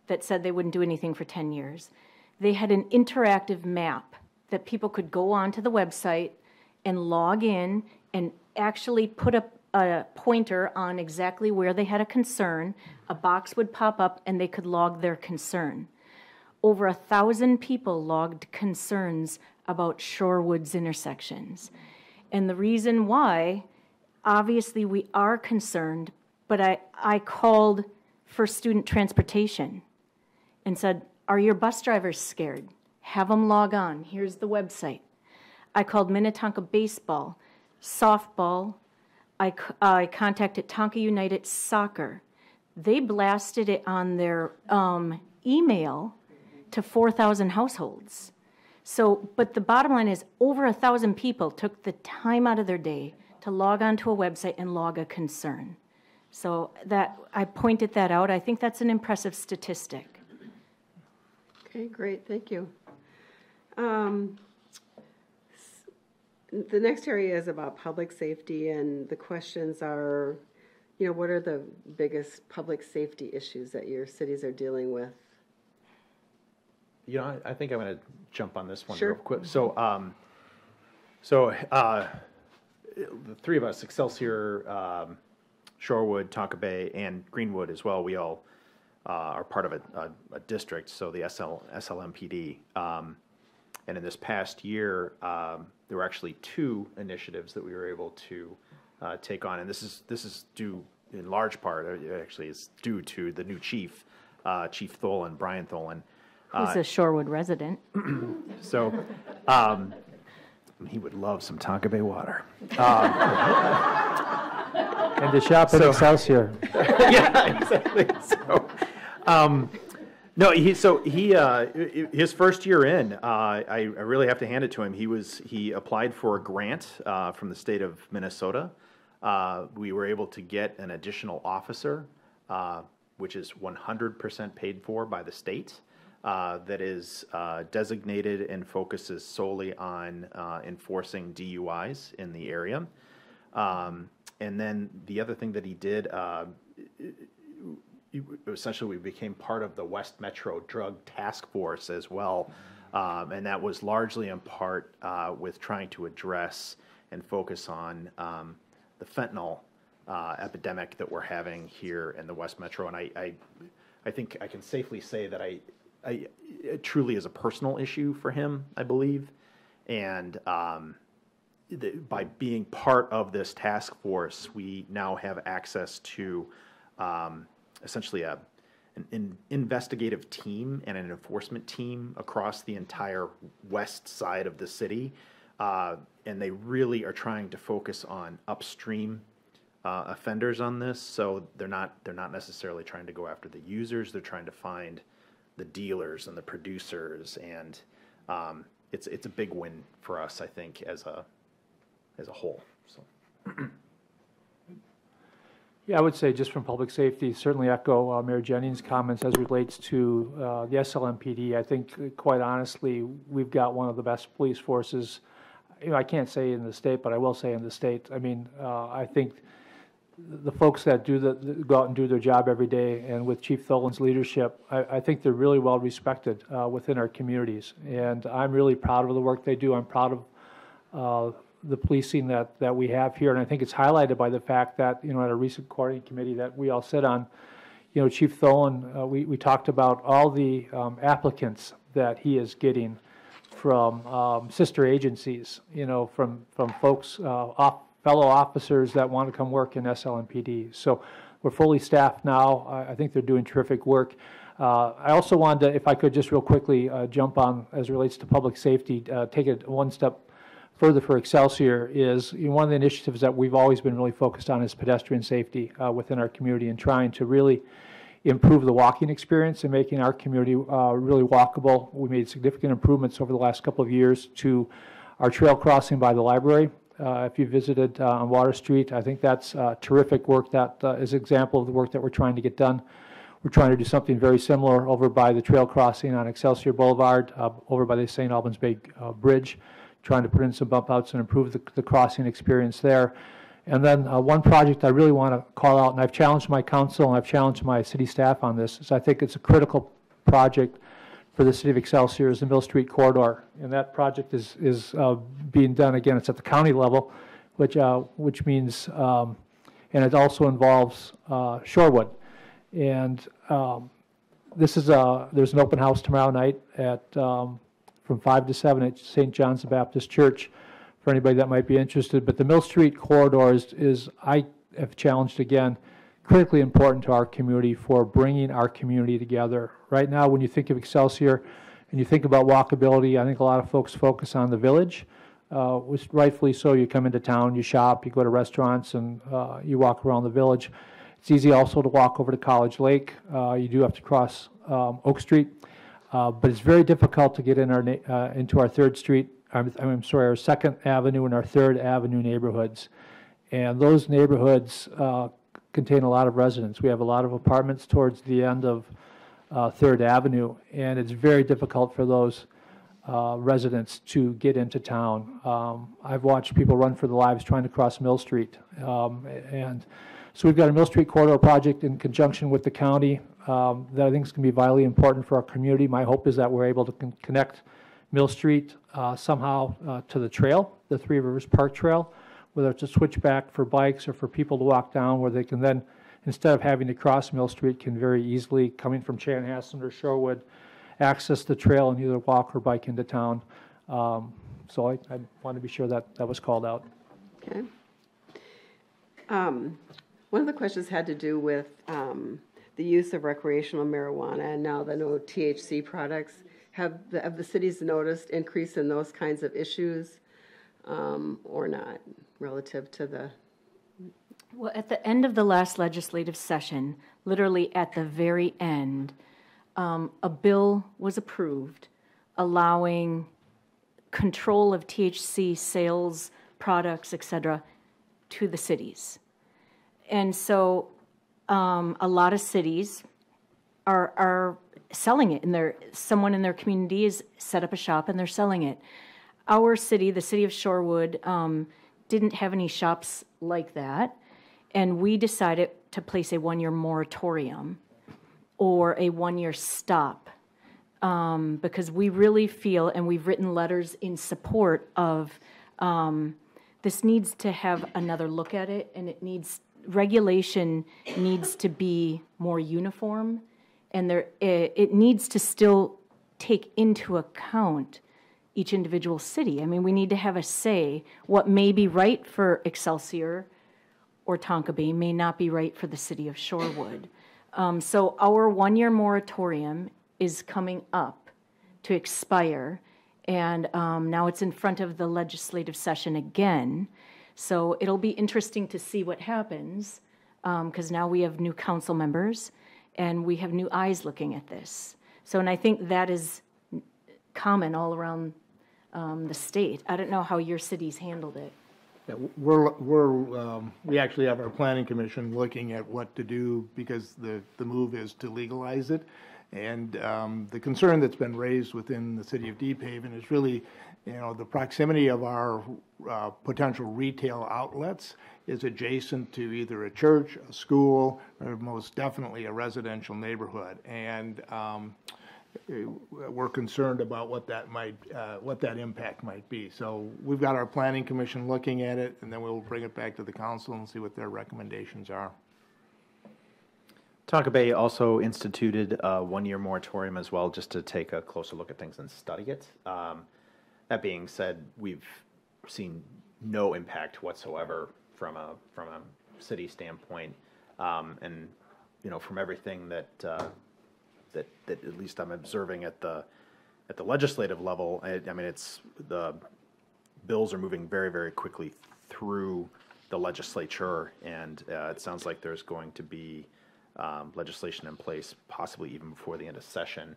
Speaker 3: that said they wouldn't do anything for 10 years, they had an interactive map that people could go onto the website and log in and actually put up a pointer on exactly where they had a concern. A box would pop up and they could log their concern. Over 1,000 people logged concerns about Shorewood's intersections. And the reason why, obviously we are concerned, but I called for student transportation and said, are your bus drivers scared? Have them log on. Here's the website. I called Minnetonka Baseball. softball. I contacted Tonka United Soccer. They blasted it on their email to 4,000 households. So, but the bottom line is over 1,000 people took the time out of their day to log onto a website and log a concern. So that, I pointed that out. I think that's an impressive statistic.
Speaker 1: Okay, great, thank you. The next area is about public safety, and the questions are, what are the biggest public safety issues that your cities are dealing with?
Speaker 4: I think I'm going to jump on this one
Speaker 1: Sure.
Speaker 4: real quick. So, the three of us, Excelsior, Shorewood, Tonka Bay, and Greenwood as well, we all are part of a district, so the SLMPD. And in this past year, there were actually 2 initiatives that we were able to take on, and this is due in large part, actually, it's due to the new chief, Chief Tholen, Brian Tholen.
Speaker 3: Who's a Shorewood resident.
Speaker 4: So he would love some Tonka Bay water.
Speaker 2: And to shop at Excelsior.
Speaker 4: Yeah, exactly. So, his first year in, I really have to hand it to him. He applied for a grant from the state of Minnesota. We were able to get an additional officer, which is 100% paid for by the state. That is designated and focuses solely on enforcing DUIs in the area. And then the other thing that he did, essentially we became part of the West Metro Drug Task Force as well. And that was largely in part with trying to address and focus on the fentanyl epidemic that we're having here in the West Metro. And I think I can safely say that it truly is a personal issue for him, I believe. And by being part of this task force, we now have access to essentially an investigative team and an enforcement team across the entire west side of the city. And they really are trying to focus on upstream offenders on this. So they're not necessarily trying to go after the users. They're trying to find the dealers and the producers, and it's a big win for us, I think, as a whole. So.
Speaker 2: Yeah, I would say just from public safety, certainly echo Mayor Jennings' comments as relates to the SLMPD. I think, quite honestly, we've got one of the best police forces. I can't say in the state, but I will say in the state. I mean, I think the folks that go out and do their job every day, and with Chief Tholen's leadership, I think they're really well respected within our communities. And I'm really proud of the work they do. I'm proud of the policing that we have here, and I think it's highlighted by the fact that, at a recent coordinating committee that we all sit on, Chief Tholen, we talked about all the applicants that he is getting from sister agencies, from folks, fellow officers that want to come work in SLMPD. So we're fully staffed now. I think they're doing terrific work. I also wanted to, if I could just real quickly jump on as it relates to public safety, take it one step further for Excelsior is one of the initiatives that we've always been really focused on is pedestrian safety within our community, and trying to really improve the walking experience and making our community really walkable. We made significant improvements over the last couple of years to our trail crossing by the library. If you visited on Water Street, I think that's terrific work. That is an example of the work that we're trying to get done. We're trying to do something very similar over by the trail crossing on Excelsior Boulevard, over by the St. Albans Bay Bridge, trying to put in some bump outs and improve the crossing experience there. And then one project I really want to call out, and I've challenged my council and I've challenged my city staff on this, is I think it's a critical project for the city of Excelsior, is the Mill Street corridor. And that project is being done, again, it's at the county level, which means, and it also involves Shorewood. And there's an open house tomorrow night at from 5 to 7 at St. John's the Baptist Church for anybody that might be interested. But the Mill Street corridor is I have challenged again, critically important to our community for bringing our community together. Right now, when you think of Excelsior and you think about walkability, I think a lot of folks focus on the village. which rightfully so. You come into town, you shop, you go to restaurants, and you walk around the village. It's easy also to walk over to College Lake. You do have to cross Oak Street, but it's very difficult to get in into our 3rd Street. I'm sorry, our 2nd Avenue and our 3rd Avenue neighborhoods. And those neighborhoods contain a lot of residents. We have a lot of apartments towards the end of 3rd Avenue, and it's very difficult for those residents to get into town. I've watched people run for their lives trying to cross Mill Street. And so we've got a Mill Street Corridor project in conjunction with the county that I think is going to be vitally important for our community. My hope is that we're able to connect Mill Street somehow to the trail, the Three Rivers Park Trail, whether it's a switchback for bikes or for people to walk down, where they can then, instead of having to cross Mill Street, can very easily, coming from Chanhassen or Shorewood, access the trail and either walk or bike into town. So I want to be sure that that was called out.
Speaker 1: Okay. One of the questions had to do with the use of recreational marijuana and now the no THC products. Have the cities noticed increase in those kinds of issues or not relative to the?
Speaker 3: Well, at the end of the last legislative session, literally at the very end, a bill was approved allowing control of THC sales, products, et cetera, to the cities. And so a lot of cities are selling it. Someone in their community has set up a shop and they're selling it. Our city, the city of Shorewood, didn't have any shops like that. And we decided to place a 1-year moratorium or a 1-year stop because we really feel, and we've written letters in support of, this needs to have another look at it, and regulation needs to be more uniform, and it needs to still take into account each individual city. I mean, we need to have a say. What may be right for Excelsior or Tonka Bay may not be right for the city of Shorewood. So our 1-year moratorium is coming up to expire, and now it's in front of the legislative session again. So it'll be interesting to see what happens, because now we have new council members and we have new eyes looking at this. So, and I think that is common all around the state. I don't know how your cities handled it.
Speaker 5: Yeah, we actually have our planning commission looking at what to do because the move is to legalize it. And the concern that's been raised within the city of Deep Haven is really, the proximity of our potential retail outlets is adjacent to either a church, a school, or most definitely a residential neighborhood. And we're concerned about what that impact might be. So we've got our planning commission looking at it, and then we'll bring it back to the council and see what their recommendations are.
Speaker 4: Tonka Bay also instituted a 1-year moratorium as well, just to take a closer look at things and study it. That being said, we've seen no impact whatsoever from a city standpoint, and from everything that at least I'm observing at the legislative level. I mean, it's the bills are moving very, very quickly through the legislature, and it sounds like there's going to be legislation in place, possibly even before the end of session,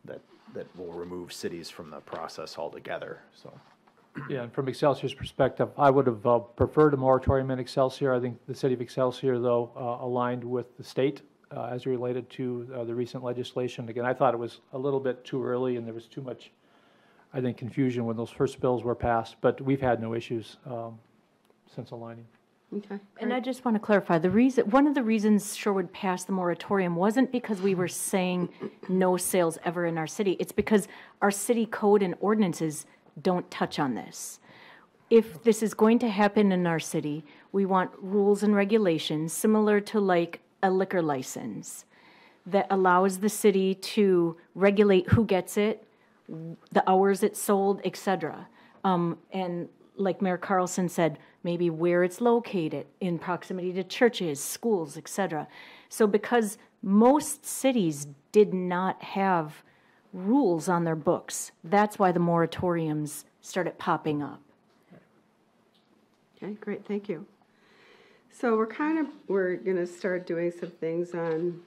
Speaker 4: that will remove cities from the process altogether. So,
Speaker 2: yeah, and from Excelsior's perspective, I would have preferred a moratorium in Excelsior. I think the city of Excelsior, though, aligned with the state as related to the recent legislation. Again, I thought it was a little bit too early, and there was too much, I think, confusion when those first bills were passed. But we've had no issues since aligning.
Speaker 1: Okay.
Speaker 3: And I just want to clarify, one of the reasons Shorewood passed the moratorium wasn't because we were saying no sales ever in our city. It's because our city code and ordinances don't touch on this. If this is going to happen in our city, we want rules and regulations similar to like a liquor license that allows the city to regulate who gets it, the hours it's sold, etc. And like Mayor Carlson said, maybe where it's located in proximity to churches, schools, etc. So because most cities did not have rules on their books, that's why the moratoriums started popping up.
Speaker 1: Okay, great, thank you. So we're gonna start doing some things on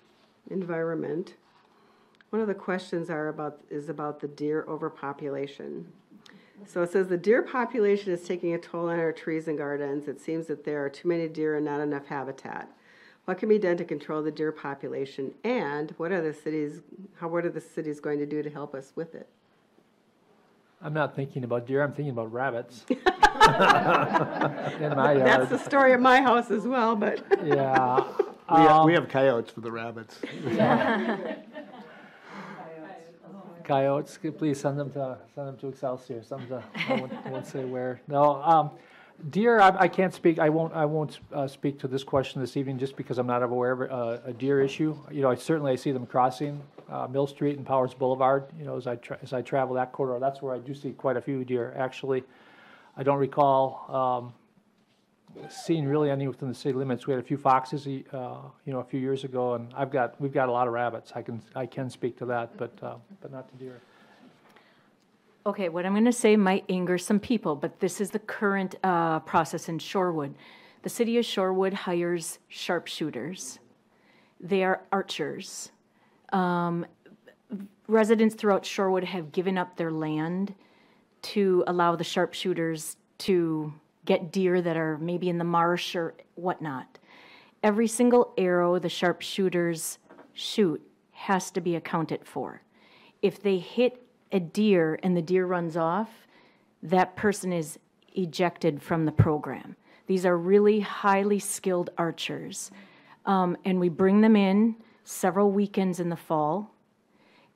Speaker 1: environment. One of the questions is about the deer overpopulation. So it says the deer population is taking a toll on our trees and gardens. It seems that there are too many deer and not enough habitat. What can be done to control the deer population, and what are the cities going to do to help us with it?
Speaker 2: I'm not thinking about deer, I'm thinking about rabbits. In my yard.
Speaker 1: That's the story at my house as well, but.
Speaker 2: Yeah.
Speaker 5: We have coyotes for the rabbits.
Speaker 2: Coyotes, please send them to Excelsior. I won't say where. No, deer. I can't speak. I won't speak to this question this evening, just because I'm not aware of a deer issue. You know, I see them crossing Mill Street and Powers Boulevard. You know, as I travel that corridor, that's where I do see quite a few deer. Actually, I don't recall seeing really any within the city limits. We had a few foxes, you know, a few years ago, and we've got a lot of rabbits. I can speak to that, but not to deer.
Speaker 3: Okay, what I'm going to say might anger some people, but this is the current process in Shorewood. The city of Shorewood hires sharpshooters. They are archers. Residents throughout Shorewood have given up their land to allow the sharpshooters to get deer that are maybe in the marsh or whatnot. Every single arrow the sharpshooters shoot has to be accounted for. If they hit a deer and the deer runs off, that person is ejected from the program. These are really highly skilled archers. And we bring them in several weekends in the fall,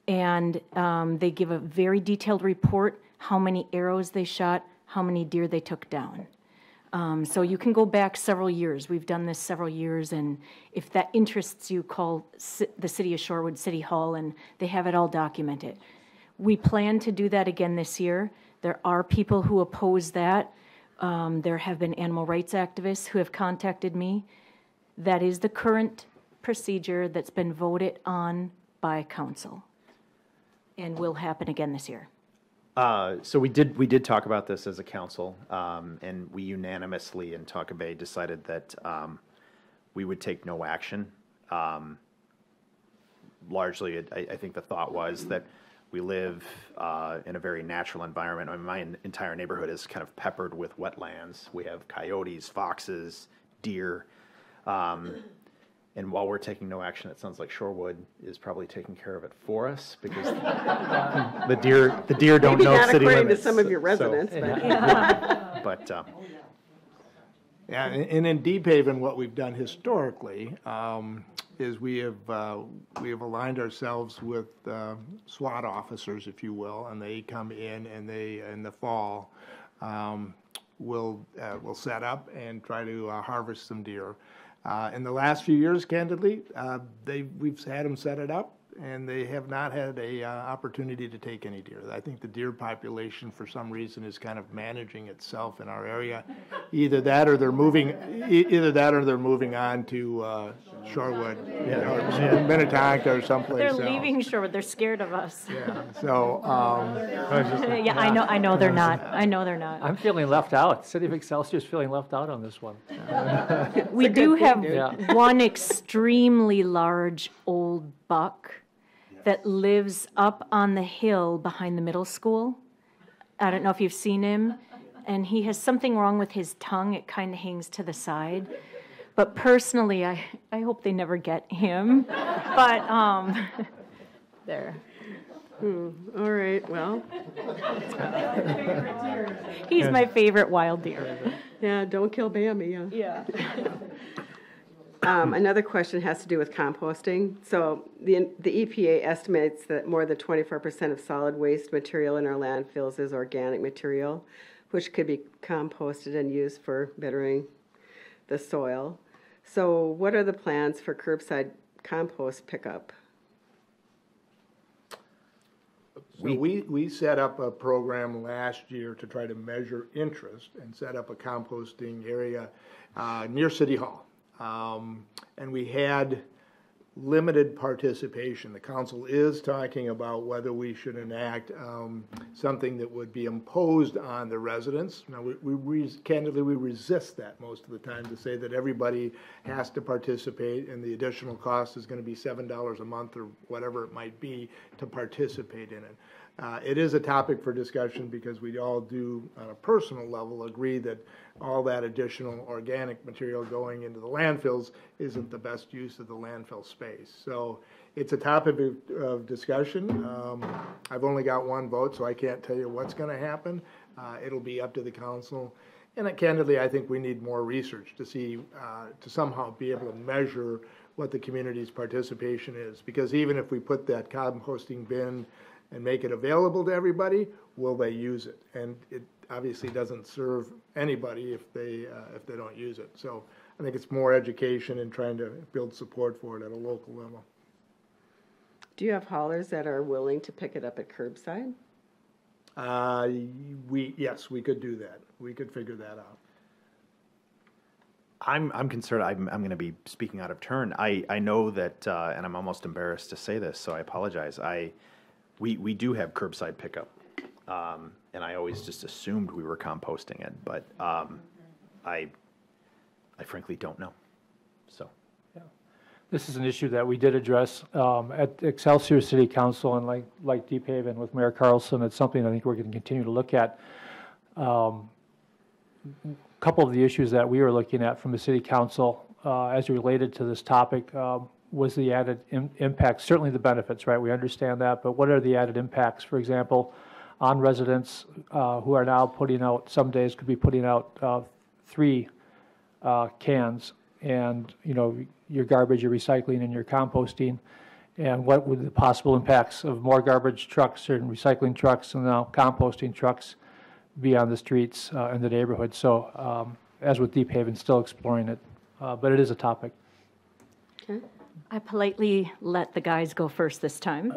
Speaker 3: and they give a very detailed report, how many arrows they shot, how many deer they took down. So you can go back several years. We've done this several years, and if that interests you, call the City of Shorewood City Hall, and they have it all documented. We plan to do that again this year. There are people who oppose that. There have been animal rights activists who have contacted me. That is the current procedure that's been voted on by council, and will happen again this year.
Speaker 4: So we did talk about this as a council, and we unanimously in Tonka Bay decided that we would take no action. Largely, I think the thought was that we live in a very natural environment. I mean, my entire neighborhood is kind of peppered with wetlands. We have coyotes, foxes, deer. And while we're taking no action, it sounds like Shorewood is probably taking care of it for us, because the deer don't know city limits.
Speaker 1: Maybe not according to some of your residents,
Speaker 4: but.
Speaker 5: Yeah, and in Deep Haven, what we've done historically is we have aligned ourselves with SWAT officers, if you will, and they come in and they in the fall will set up and try to harvest some deer. In the last few years, candidly, we've had them set it up, and they have not had a opportunity to take any deer. I think the deer population, for some reason, is kind of managing itself in our area. Either that, or they're moving on to Shorewood, or Minnetonka, or someplace
Speaker 3: They're
Speaker 5: else.
Speaker 3: leaving Shorewood. They're scared of us.
Speaker 5: Yeah. So.
Speaker 3: Yeah, I know they're not. I know they're not.
Speaker 2: I'm feeling left out. City of Excelsior is feeling left out on this one.
Speaker 3: We do have
Speaker 2: Yeah.
Speaker 3: one extremely large old buck that lives up on the hill behind the middle school. I don't know if you've seen him, and he has something wrong with his tongue. It kind of hangs to the side. But personally, I hope they never get him. But there.
Speaker 1: all right, well,
Speaker 3: He's my favorite wild deer.
Speaker 1: yeah, don't kill Bambi, yeah.
Speaker 3: Yeah.
Speaker 1: Another question has to do with composting. So the EPA estimates that more than 24% of solid waste material in our landfills is organic material, which could be composted and used for bettering the soil. So what are the plans for curbside compost pickup?
Speaker 5: So we set up a program last year to try to measure interest and set up a composting area near City Hall. And we had limited participation. The council is talking about whether we should enact something that would be imposed on the residents. Now, candidly, we resist that most of the time, to say that everybody has to participate and the additional cost is going to be $7 a month or whatever it might be to participate in it. It is a topic for discussion because we all do, on a personal level, agree that all that additional organic material going into the landfills isn't the best use of the landfill space. So it's a topic of discussion. I've only got one vote, so I can't tell you what's going to happen. It'll be up to the council. And candidly, I think we need more research to see, to somehow be able to measure what the community's participation is. Because even if we put that composting bin and make it available to everybody, will they use it? And it obviously doesn't serve anybody if they don't use it. So I think it's more education and trying to build support for it at a local level.
Speaker 1: Do you have haulers that are willing to pick it up at curbside?
Speaker 5: Yes, we could do that. We could figure that out.
Speaker 4: I'm concerned. I'm going to be speaking out of turn. I know that, and I'm almost embarrassed to say this, so I apologize. We do have curbside pickup, and I always just assumed we were composting it, but I frankly don't know. So,
Speaker 2: Yeah. This is an issue that we did address at Excelsior City Council, and like Deep Haven with Mayor Carlson, it's something I think we're going to continue to look at. A couple of the issues that we were looking at from the City Council as related to this topic was the added impacts, certainly the benefits, right? We understand that, but what are the added impacts, for example, on residents who are now putting out, some days could be putting out 3 cans, and your garbage, your recycling, and your composting, and what would the possible impacts of more garbage trucks and recycling trucks and now composting trucks be on the streets in the neighborhood? So as with Deep Haven, still exploring it, but it is a topic.
Speaker 1: Okay.
Speaker 3: I politely let the guys go first this time.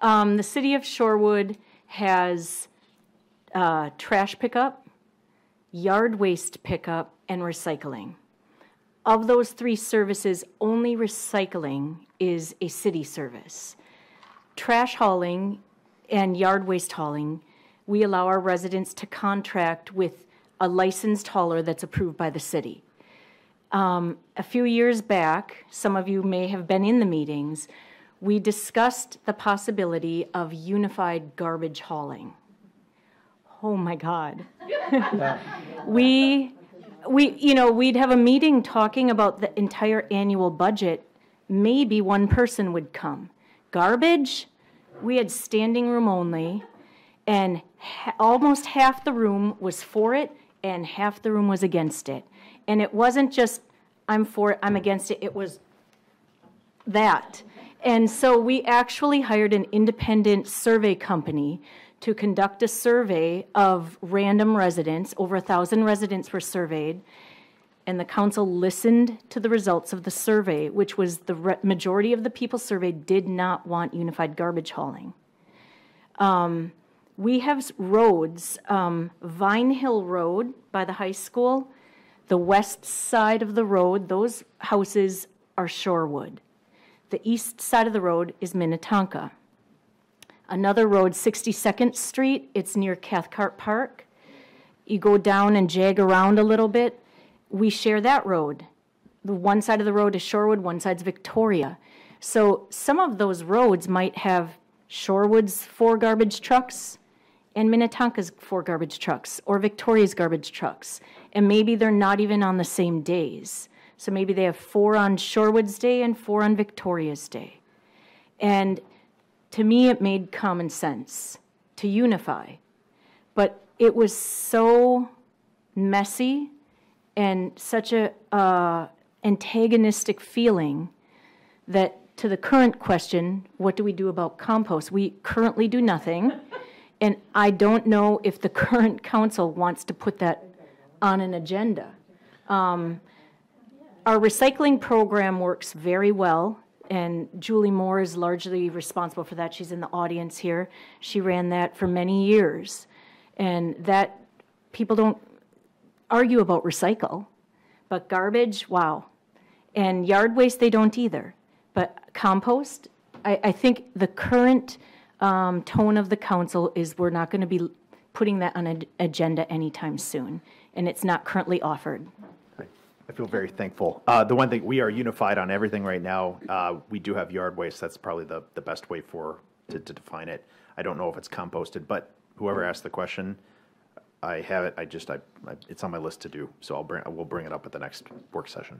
Speaker 3: The city of Shorewood has trash pickup, yard waste pickup, and recycling. Of those 3 services, only recycling is a city service. Trash hauling and yard waste hauling, we allow our residents to contract with a licensed hauler that's approved by the city. A few years back, some of you may have been in the meetings, we discussed the possibility of unified garbage hauling. Oh my God. We'd have a meeting talking about the entire annual budget. Maybe one person would come. Garbage, we had standing room only, and almost half the room was for it, and half the room was against it. And it wasn't just, I'm for it, I'm against it, it was that. And so we actually hired an independent survey company to conduct a survey of random residents. Over 1,000 residents were surveyed, and the council listened to the results of the survey, which was the majority of the people surveyed did not want unified garbage hauling. We have roads, Vine Hill Road by the high school, the west side of the road, those houses are Shorewood. The east side of the road is Minnetonka. Another road, 62nd Street, it's near Cathcart Park. You go down and jag around a little bit, we share that road. The one side of the road is Shorewood, one side's Victoria. So some of those roads might have Shorewood's 4 garbage trucks and Minnetonka's 4 garbage trucks, or Victoria's garbage trucks. And maybe they're not even on the same days. So maybe they have 4 on Shorewood's day and 4 on Victoria's day. And to me, it made common sense to unify. But it was so messy and such a antagonistic feeling that to the current question, what do we do about compost? We currently do nothing. And I don't know if the current council wants to put that on an agenda. Our recycling program works very well, and Julie Moore is largely responsible for that. She's in the audience here. She ran that for many years. And that, people don't argue about recycle, but garbage, wow. And yard waste, they don't either. But compost, I think the current tone of the council is we're not going to be putting that on an agenda anytime soon, and it's not currently offered.
Speaker 4: I feel very thankful. The one thing, we are unified on everything right now. We do have yard waste. That's probably the best way to define it. I don't know if it's composted, but whoever asked the question, I have it. It's on my list to do. So we'll bring it up at the next work session.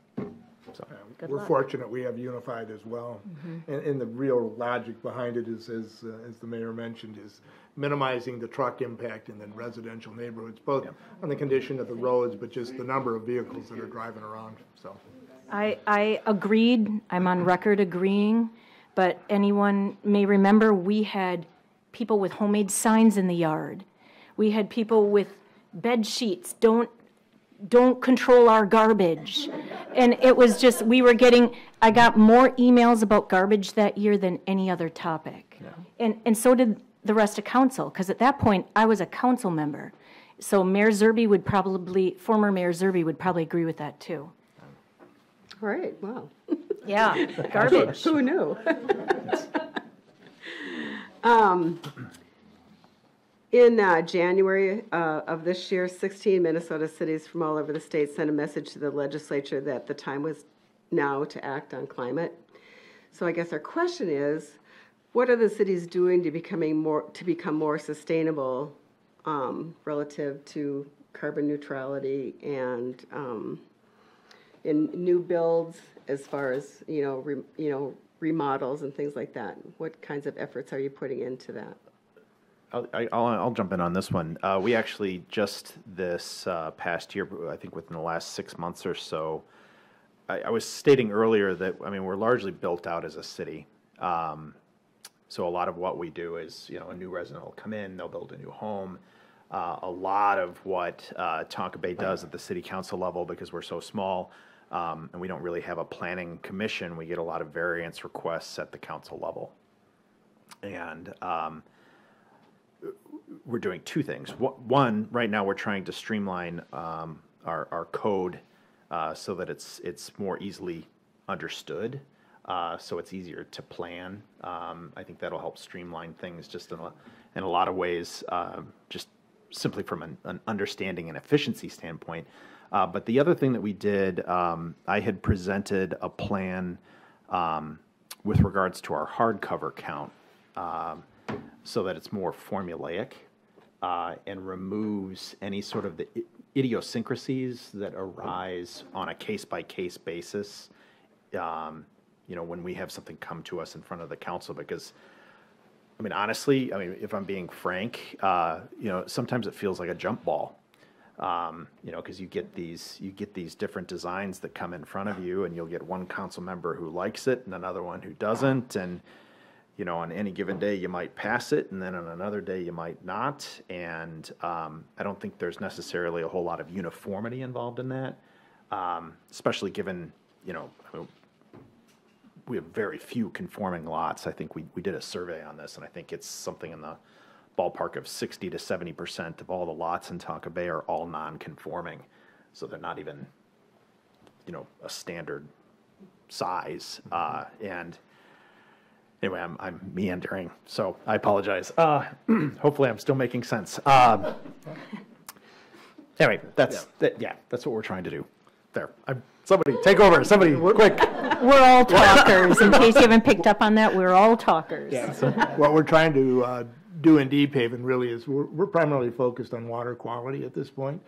Speaker 4: So.
Speaker 5: We're fortunate we have unified as well. And the real logic behind it is, as the mayor mentioned, is minimizing the truck impact in the residential neighborhoods, both on the condition of the roads, but just the number of vehicles that are driving around, so.
Speaker 3: I agreed, I'm on record agreeing, but anyone may remember we had people with homemade signs in the yard. We had people with bed sheets, don't control our garbage. And it was just, I got more emails about garbage that year than any other topic. Yeah. And so did the rest of council, because at that point, I was a council member. So former Mayor Zerby would probably agree with that too.
Speaker 1: All right, wow.
Speaker 3: Yeah, garbage.
Speaker 1: Who knew? In January of this year, 16 Minnesota cities from all over the state sent a message to the legislature that the time was now to act on climate. So I guess our question is, what are the cities doing to become more sustainable relative to carbon neutrality and in new builds, as far as remodels and things like that? What kinds of efforts are you putting into that?
Speaker 4: I'll jump in on this one. We actually just this past year, I think within the last 6 months or so, I was stating earlier that, we're largely built out as a city. So a lot of what we do is, a new resident will come in, they'll build a new home. A lot of what Tonka Bay does at the city council level, because we're so small, and we don't really have a planning commission, we get a lot of variance requests at the council level. And we're doing two things. One, right now we're trying to streamline our code so that it's more easily understood, so it's easier to plan. I think that'll help streamline things just in a lot of ways, just simply from an understanding and efficiency standpoint. But the other thing that we did, I had presented a plan with regards to our hardcover count, so that it's more formulaic and removes any sort of the idiosyncrasies that arise on a case-by-case basis, when we have something come to us in front of the council. Because, honestly, if I'm being frank, sometimes it feels like a jump ball, because you get these different designs that come in front of you, and you'll get one council member who likes it and another one who doesn't, and on any given day you might pass it, and then on another day you might not. And I don't think there's necessarily a whole lot of uniformity involved in that, especially given, we have very few conforming lots. I think we did a survey on this, and I think it's something in the ballpark of 60 to 70% of all the lots in Tonka Bay are all non-conforming. So they're not even, a standard size. And anyway, I'm meandering, so I apologize. Hopefully I'm still making sense. Anyway, that's what we're trying to do. There. Somebody take over. Somebody, quick.
Speaker 3: We're all talkers. In case you haven't picked up on that, we're all talkers.
Speaker 5: Yeah. So what we're trying to do in Deep Haven really is we're primarily focused on water quality at this point.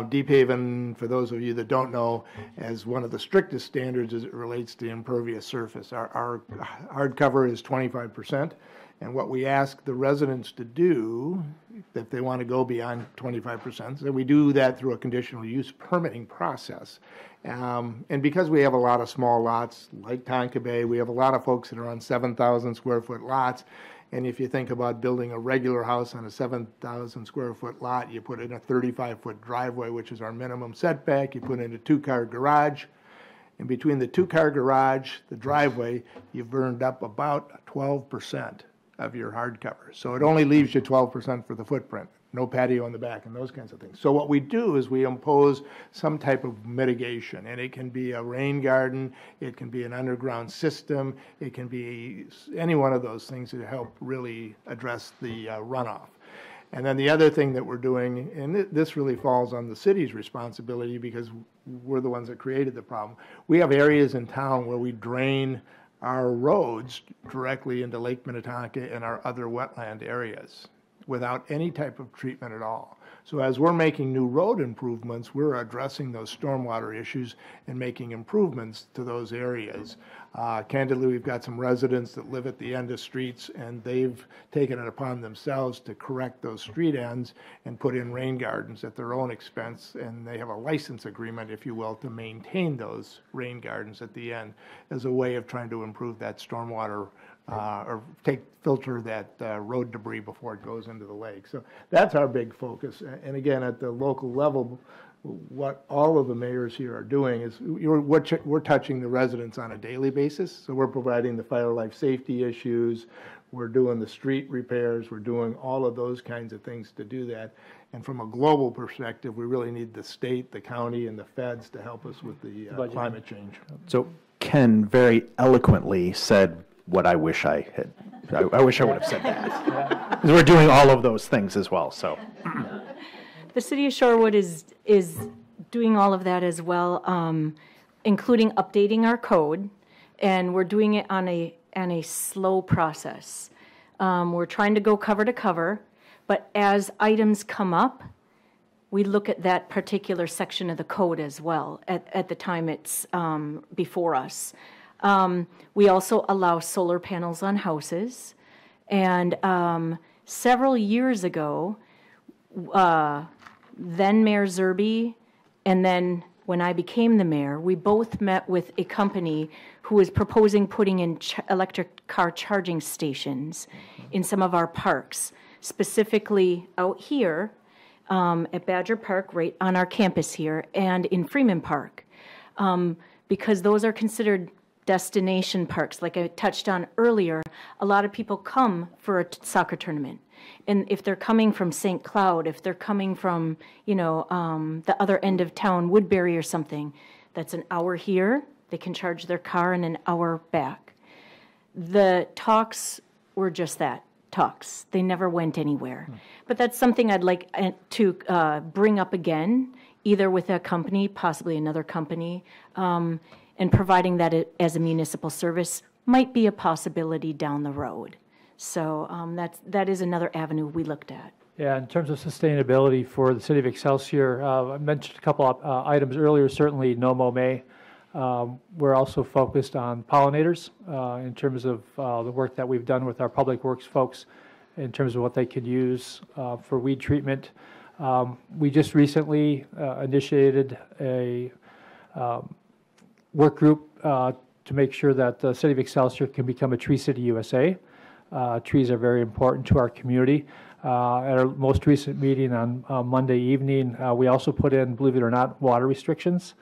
Speaker 5: Deep Haven, for those of you that don't know, has one of the strictest standards as it relates to impervious surface. Our hardcover is 25%, and what we ask the residents to do, if they want to go beyond 25%, so we do that through a conditional use permitting process. And because we have a lot of small lots, like Tonka Bay, we have a lot of folks that are on 7,000 square foot lots. And if you think about building a regular house on a 7,000 square foot lot, you put in a 35-foot driveway, which is our minimum setback. You put in a 2-car garage. And between the 2-car garage, the driveway, you've burned up about 12% of your hardcover. So it only leaves you 12% for the footprint, no patio in the back and those kinds of things. So what we do is we impose some type of mitigation, and it can be a rain garden, it can be an underground system, it can be any one of those things to help really address the runoff. And then the other thing that we're doing, and this really falls on the city's responsibility because we're the ones that created the problem. We have areas in town where we drain our roads directly into Lake Minnetonka and our other wetland areas without any type of treatment at all. So as we're making new road improvements, we're addressing those stormwater issues and making improvements to those areas. Candidly, we've got some residents that live at the end of streets, and they've taken it upon themselves to correct those street ends and put in rain gardens at their own expense, and they have a license agreement, if you will, to maintain those rain gardens at the end as a way of trying to improve that stormwater or filter that road debris before it goes into the lake. So that's our big focus. And again, at the local level, what all of the mayors here are doing is we're touching the residents on a daily basis. So we're providing the fire life safety issues, we're doing the street repairs, we're doing all of those kinds of things to do that. And from a global perspective, we really need the state, the county, and the feds to help us with the climate change.
Speaker 4: So Ken very eloquently said what I wish I had. I wish I would have said that. Because we're doing all of those things as well, so.
Speaker 3: The city of Shorewood is doing all of that as well, including updating our code, and we're doing it on a slow process. We're trying to go cover to cover, but as items come up, we look at that particular section of the code as well at the time it's before us. We also allow solar panels on houses, and several years ago, then Mayor Zerby, and then when I became the mayor, we both met with a company who was proposing putting in electric car charging stations in some of our parks, specifically out here at Badger Park, right on our campus here, and in Freeman Park, because those are considered destination parks. Like I touched on earlier, a lot of people come for a soccer tournament. And if they're coming from St. Cloud, if they're coming from, the other end of town, Woodbury or something, that's an hour here, they can charge their car and an hour back. The talks were just that, talks. They never went anywhere. But that's something I'd like to bring up again, either with a company, possibly another company, and providing that as a municipal service might be a possibility down the road. So that is another avenue we looked at.
Speaker 2: Yeah, in terms of sustainability for the city of Excelsior, I mentioned a couple of items earlier, certainly no mow May. We're also focused on pollinators in terms of the work that we've done with our public works folks in terms of what they could use for weed treatment. We just recently initiated a work group to make sure that the city of Excelsior can become a Tree City USA. Trees are very important to our community. At our most recent meeting on Monday evening, we also put in, believe it or not, water restrictions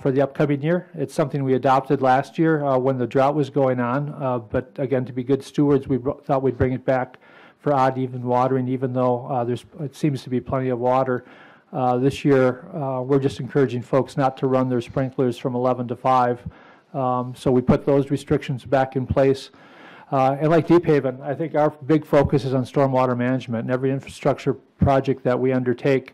Speaker 2: for the upcoming year. It's something we adopted last year when the drought was going on, but again, to be good stewards, we thought we'd bring it back for odd even watering, even though it seems to be plenty of water. This year, we're just encouraging folks not to run their sprinklers from 11 to 5. So we put those restrictions back in place. And like Deep Haven, I think our big focus is on stormwater management, and every infrastructure project that we undertake.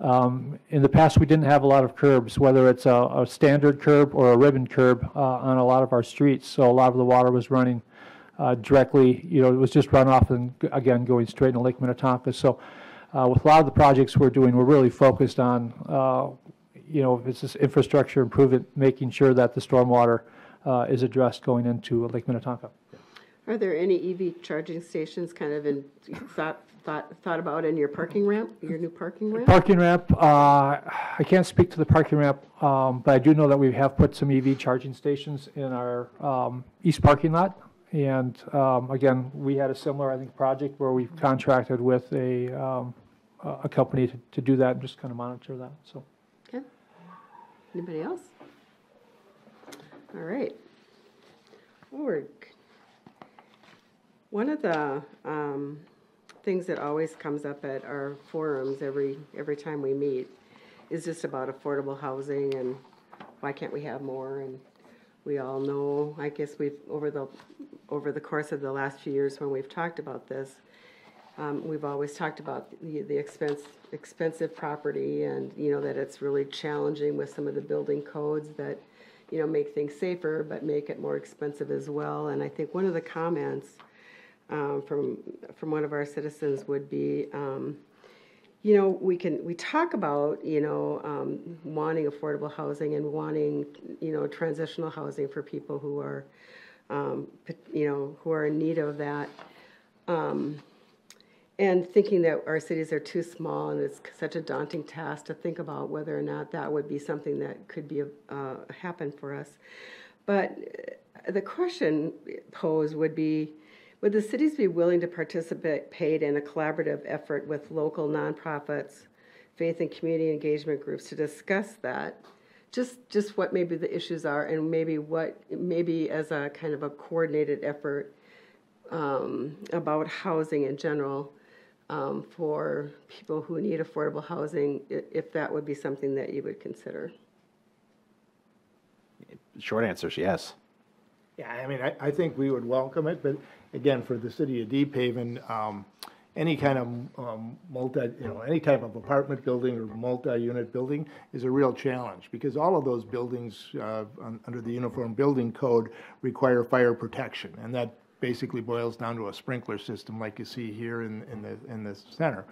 Speaker 2: In the past, we didn't have a lot of curbs, whether it's a standard curb or a ribbon curb on a lot of our streets. So a lot of the water was running directly, it was just runoff and, again, going straight into Lake Minnetonka. So with a lot of the projects we're doing, we're really focused on, it's this infrastructure improvement, making sure that the stormwater is addressed going into Lake Minnetonka.
Speaker 1: Are there any EV charging stations kind of thought about in your parking ramp, your new parking ramp?
Speaker 2: Parking ramp, I can't speak to the parking ramp, but I do know that we have put some EV charging stations in our east parking lot. And again, we had a similar, I think, project where we've contracted with a company to do that and just kind of monitor that. So.
Speaker 1: Okay. Anybody else? All right. One of the things that always comes up at our forums every time we meet is just about affordable housing and why can't we have more? And we all know, I guess we've over the course of the last few years when we've talked about this, we've always talked about the expensive property, and that it's really challenging with some of the building codes that make things safer but make it more expensive as well. And I think one of the comments from one of our citizens would be, we talk about wanting affordable housing and wanting transitional housing for people who are who are in need of that. And thinking that our cities are too small and it's such a daunting task to think about whether or not that would be something that could be happen for us. But the question posed would be, would the cities be willing to participate in a collaborative effort with local nonprofits, faith and community engagement groups to discuss that? Just what maybe the issues are, and maybe as a kind of a coordinated effort about housing in general. For people who need affordable housing, if that would be something that you would consider.
Speaker 4: Short answer is yes.
Speaker 5: Yeah, I mean, I think we would welcome it, but again, for the city of Deep Haven, any kind of any type of apartment building or multi-unit building is a real challenge, because all of those buildings under the Uniform Building Code require fire protection, and that basically boils down to a sprinkler system like you see here in the center.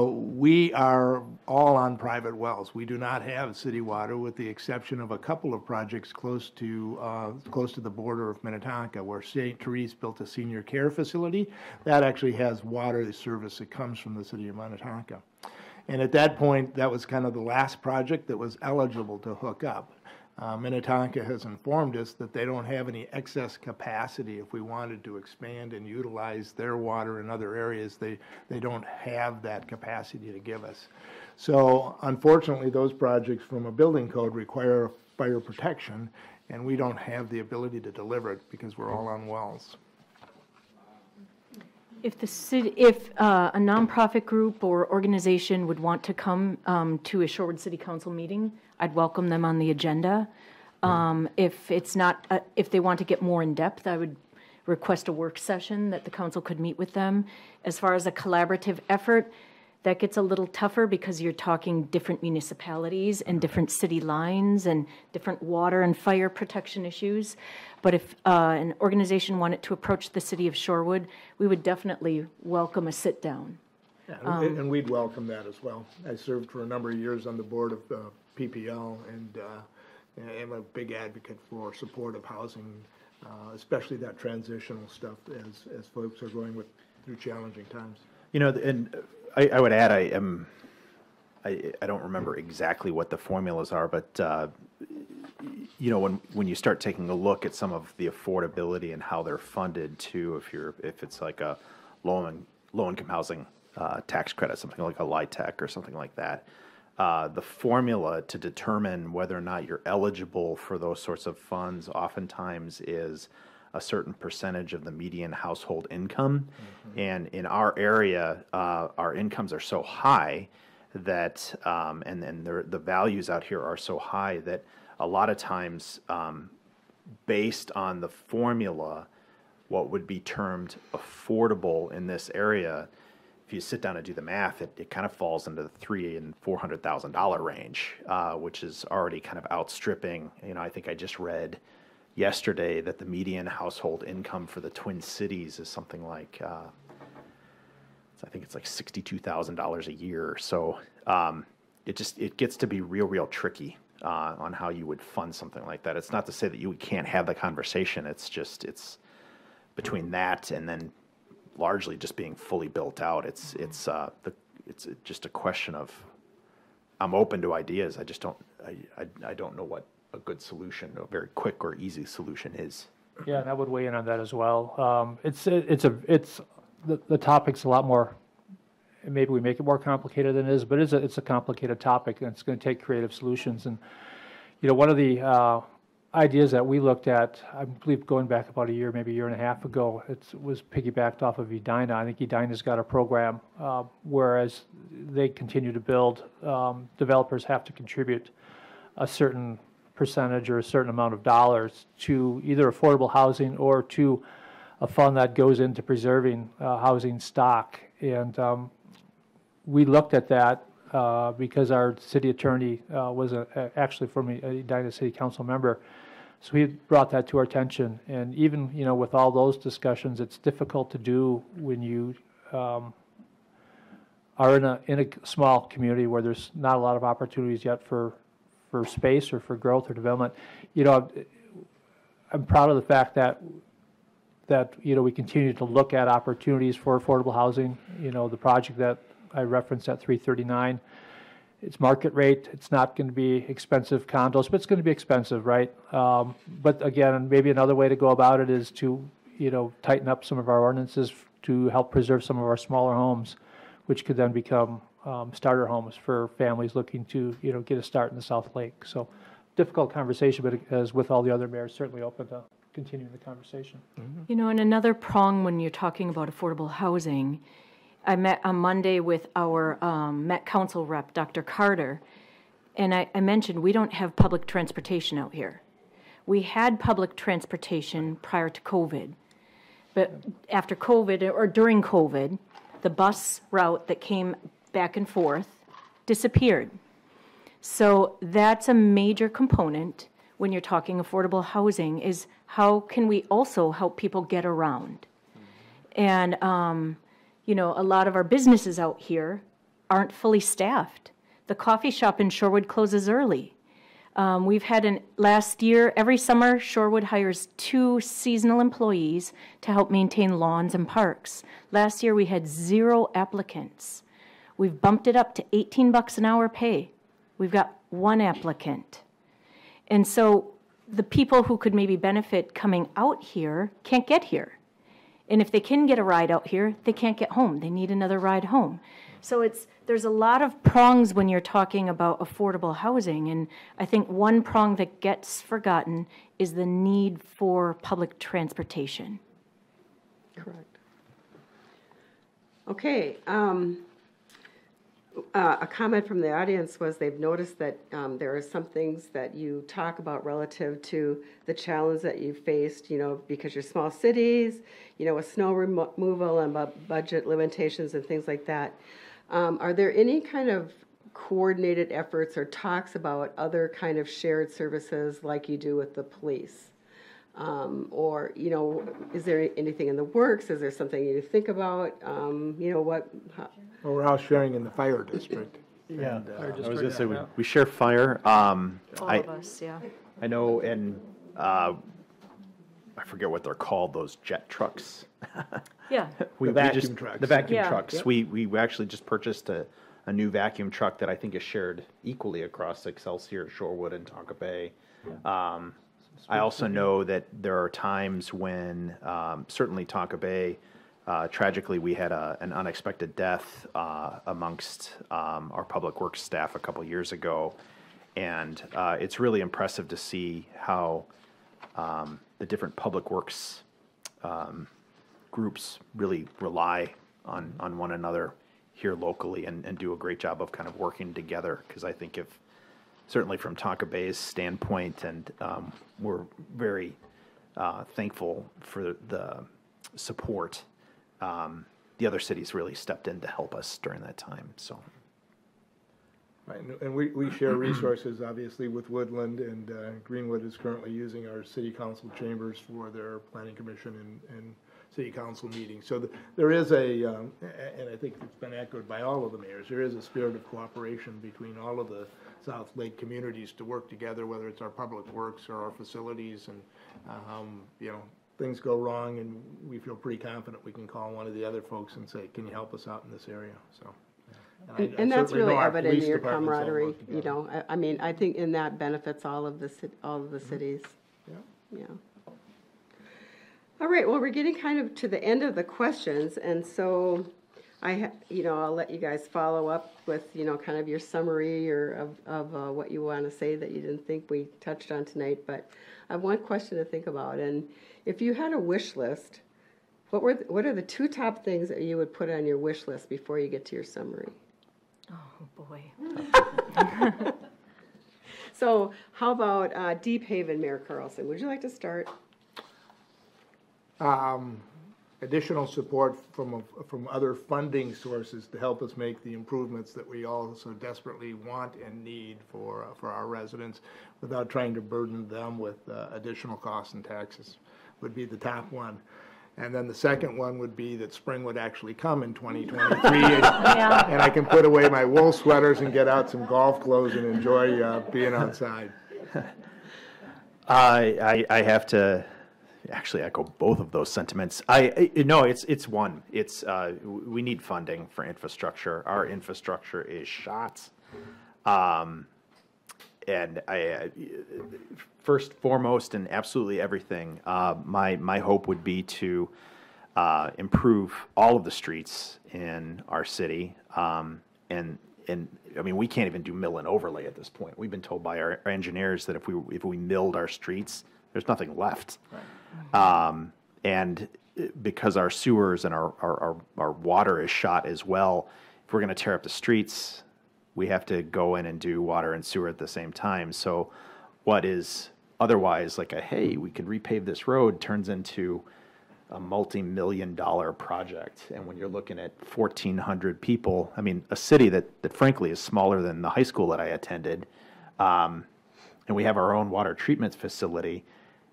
Speaker 5: We are all on private wells. We do not have city water, with the exception of a couple of projects close to the border of Minnetonka, where St. Therese built a senior care facility. That actually has water service that comes from the city of Minnetonka. And at that point, that was kind of the last project that was eligible to hook up. Minnetonka has informed us that they don't have any excess capacity. If we wanted to expand and utilize their water in other areas, they don't have that capacity to give us. So unfortunately, those projects from a building code require fire protection, and we don't have the ability to deliver it because we're all on wells.
Speaker 3: If a nonprofit group or organization would want to come to a Shorewood City Council meeting, I'd welcome them on the agenda. If they want to get more in depth, I would request a work session that the council could meet with them. As far as a collaborative effort, that gets a little tougher because you're talking different municipalities and different city lines and different water and fire protection issues. But if an organization wanted to approach the city of Shorewood, we would definitely welcome a sit down.
Speaker 5: Yeah, and we'd welcome that as well. I served for a number of years on the board of PPL, and I'm a big advocate for supportive housing, especially that transitional stuff as folks are going through challenging times.
Speaker 4: And I would add, I don't remember exactly what the formulas are, but when you start taking a look at some of the affordability and how they're funded too, if it's like a low income housing tax credit, something like a LIHTC or something like that, the formula to determine whether or not you're eligible for those sorts of funds oftentimes is a certain percentage of the median household income. Mm-hmm. And in our area, our incomes are so high that, and the values out here are so high that a lot of times, based on the formula, what would be termed affordable in this area, if you sit down and do the math, it kind of falls into the $300,000 and $400,000 range, which is already kind of outstripping. I think I just read yesterday that the median household income for the Twin Cities is something like, I think it's like $62,000 a year. So it gets to be real tricky on how you would fund something like that. It's not to say that you can't have the conversation. It's between that and then largely just being fully built out. It's just a question of, I'm open to ideas. I just don't know what a good solution, a very quick or easy solution is.
Speaker 2: Yeah, and I would weigh in on that as well. The topic's a lot more. Maybe we make it more complicated than it is, but it's a complicated topic, and it's going to take creative solutions. And one of the ideas that we looked at, I believe going back about a year, maybe a year and a half ago, it was piggybacked off of Edina. I think Edina's got a program, whereas they continue to build, developers have to contribute a certain percentage or a certain amount of dollars to either affordable housing or to a fund that goes into preserving housing stock. And we looked at that because our city attorney was actually from a Edina City Council member. So he brought that to our attention. And even, with all those discussions, it's difficult to do when you are in a small community where there's not a lot of opportunities yet for space or for growth or development. I'm proud of the fact that we continue to look at opportunities for affordable housing. The project that I referenced at 339, it's market rate. It's not going to be expensive condos, but it's going to be expensive, right? But again, maybe another way to go about it is to, tighten up some of our ordinances to help preserve some of our smaller homes, which could then become starter homes for families looking to, get a start in the South Lake. So difficult conversation, but as with all the other mayors, certainly open to continuing the conversation.
Speaker 3: And another prong when you're talking about affordable housing, I met on Monday with our Met Council rep, Dr. Carter, and I mentioned we don't have public transportation out here. We had public transportation prior to COVID, but after COVID or during COVID, the bus route that came back and forth disappeared. So that's a major component when you're talking affordable housing, is how can we also help people get around? And, a lot of our businesses out here aren't fully staffed. The coffee shop in Shorewood closes early. We've had last year, every summer, Shorewood hires 2 seasonal employees to help maintain lawns and parks. Last year, we had 0 applicants. We've bumped it up to $18 an hour pay. We've got 1 applicant. And so the people who could maybe benefit coming out here can't get here. And if they can get a ride out here, they can't get home. They need another ride home. So there's a lot of prongs when you're talking about affordable housing. And I think one prong that gets forgotten is the need for public transportation.
Speaker 1: Correct. Okay. A comment from the audience was they've noticed that there are some things that you talk about relative to the challenge that you faced, because you're small cities, with snow removal and budget limitations and things like that. Are there any kind of coordinated efforts or talks about other kind of shared services like you do with the police? Or, is there anything in the works? Is there something you think about?
Speaker 5: Well, we're all sharing in the fire district.
Speaker 4: Yeah,
Speaker 5: And,
Speaker 4: I was going to say we share fire.
Speaker 3: All of us, yeah.
Speaker 4: I know, and I forget what they're called, those jet trucks.
Speaker 3: Yeah.
Speaker 4: The
Speaker 5: vacuum trucks.
Speaker 4: The vacuum
Speaker 3: Yeah.
Speaker 4: trucks.
Speaker 5: Yep.
Speaker 4: We actually just purchased a new vacuum truck that I think is shared equally across Excelsior, Shorewood, and Tonka Bay. I also know that there are times when, certainly Tonka Bay, tragically, we had an unexpected death amongst our public works staff a couple years ago. And it's really impressive to see how the different public works groups really rely on one another here locally and do a great job of kind of working together. Because I think certainly from Tonka Bay's standpoint, and we're very thankful for the support. The other cities really stepped in to help us during that time. So,
Speaker 5: Right, and we share resources, obviously, with Woodland, and Greenwood is currently using our city council chambers for their planning commission and city council meetings. So there is and I think it's been echoed by all of the mayors, there is a spirit of cooperation between all of the South Lake communities to work together, whether it's our public works or our facilities, and things go wrong, and we feel pretty confident we can call one of the other folks and say, can you help us out in this area? So,
Speaker 1: And that's
Speaker 5: certainly
Speaker 1: really
Speaker 5: know our
Speaker 1: evident in
Speaker 5: police
Speaker 1: your
Speaker 5: departments all
Speaker 1: camaraderie,
Speaker 5: work together.
Speaker 1: I mean, I think in that benefits all of the cities.
Speaker 5: Yeah.
Speaker 1: Yeah. All right, well, we're getting kind of to the end of the questions, and so I'll let you guys follow up with, kind of your summary or of what you want to say that you didn't think we touched on tonight. But I have one question to think about. And if you had a wish list, what are the 2 top things that you would put on your wish list before you get to your summary?
Speaker 3: Oh, boy.
Speaker 1: So how about Deep Haven, Mayor Carlson? Would you like to start?
Speaker 5: Additional support from other funding sources to help us make the improvements that we all so desperately want and need for our residents without trying to burden them with additional costs and taxes would be the top one. And then the second one would be that spring would actually come in 2023 and I can put away my wool sweaters and get out some golf clothes and enjoy being outside.
Speaker 4: I have to actually echo both of those sentiments. It's one. It's we need funding for infrastructure. Our infrastructure is shot. And first, foremost, and absolutely everything, my hope would be to improve all of the streets in our city. And I mean, we can't even do mill and overlay at this point. We've been told by our engineers that if we milled our streets, there's nothing left. Right. And because our sewers and our water is shot as well, if we're going to tear up the streets, we have to go in and do water and sewer at the same time. So what is otherwise like hey, we could repave this road turns into a multi-million-dollar project. And when you're looking at 1,400 people, I mean, a city that frankly is smaller than the high school that I attended, and we have our own water treatment facility,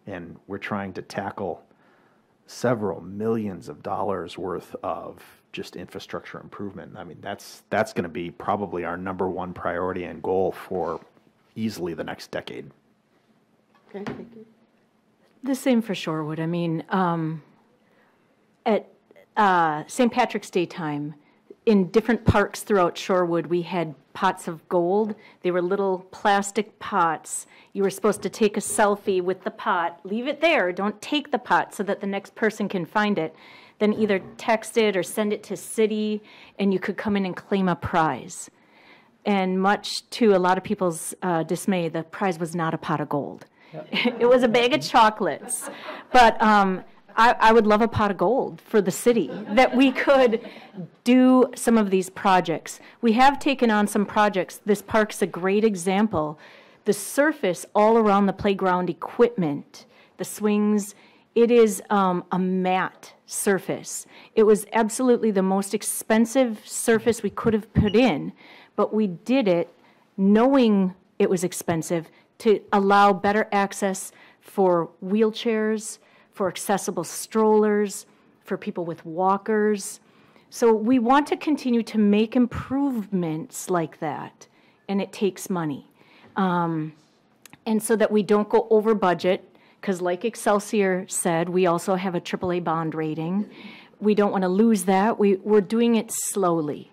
Speaker 4: and we're trying to tackle several millions of dollars worth of just infrastructure improvement. I mean, that's going to be probably our number one priority and goal for easily the next decade.
Speaker 1: Okay, thank you.
Speaker 3: The same for Shorewood. I mean, at St. Patrick's Day time, in different parks throughout Shorewood, we had pots of gold. They were little plastic pots. You were supposed to take a selfie with the pot, leave it there, don't take the pot so that the next person can find it. Then either text it or send it to city, and you could come in and claim a prize. And much to a lot of people's dismay, the prize was not a pot of gold. Yep. It was a bag of chocolates. But I would love a pot of gold for the city, that we could do some of these projects. We have taken on some projects. This park's a great example. The surface all around the playground equipment, the swings, it is a matte surface. It was absolutely the most expensive surface we could have put in, but we did it knowing it was expensive to allow better access for wheelchairs, for accessible strollers, for people with walkers. So we want to continue to make improvements like that, and it takes money. And so that we don't go over budget, because like Excelsior said, we also have a AAA bond rating. We don't want to lose that. We're doing it slowly.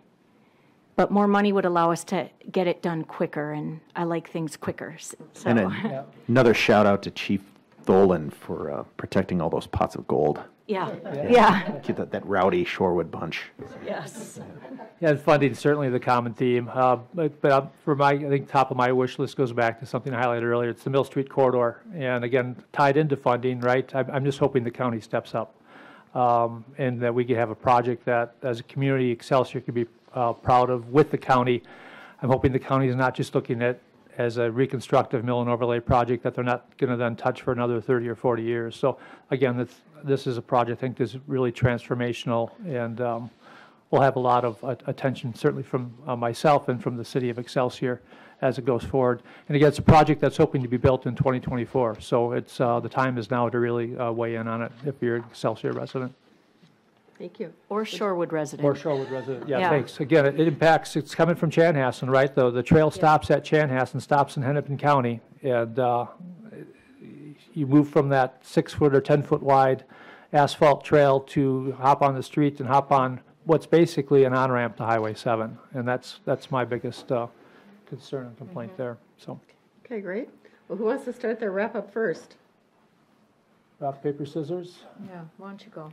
Speaker 3: But more money would allow us to get it done quicker, and I like things quicker. So.
Speaker 4: And another shout out to Chief Tholen for protecting all those pots of gold.
Speaker 3: Yeah.
Speaker 4: Keep that rowdy Shorewood bunch.
Speaker 3: Yes.
Speaker 2: Yeah, funding is certainly the common theme. But for I think top of my wish list goes back to something I highlighted earlier. It's the Mill Street corridor, and again tied into funding. Right, I'm just hoping the county steps up, and that we could have a project that, as a community, Excelsior could be proud of with the county. I'm hoping the county is not just looking at as a reconstructive mill and overlay project that they're not going to then touch for another 30 or 40 years. So again, this is a project I think is really transformational, and we'll have a lot of attention certainly from myself and from the city of Excelsior as it goes forward. And again, it's a project that's hoping to be built in 2024. So it's the time is now to really weigh in on it if you're an Excelsior resident.
Speaker 1: Thank you.
Speaker 3: Or Shorewood resident.
Speaker 2: Or Shorewood resident, yeah,
Speaker 3: Yeah.
Speaker 2: thanks. Again, it impacts, it's coming from Chanhassen, right? The trail stops at Chanhassen, stops in Hennepin County, and you move from that 6-foot or 10-foot wide asphalt trail to hop on the street and hop on what's basically an on-ramp to Highway 7, and that's my biggest concern and complaint there, so.
Speaker 1: Okay, great. Well, who wants to start their wrap-up first?
Speaker 2: rock, paper, scissors?
Speaker 3: Yeah, why don't you go?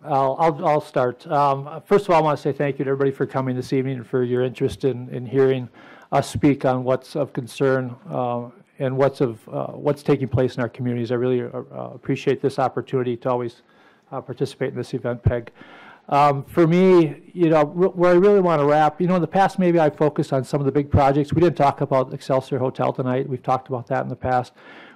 Speaker 2: I'll start. First of all, I want to say thank you to everybody for coming this evening and for your interest in hearing us speak on what's of concern and what's taking place in our communities. I really appreciate this opportunity to always participate in this event, Peg. For me, where I really want to wrap, in the past maybe I focused on some of the big projects. We didn't talk about Excelsior Hotel tonight. We've talked about that in the past.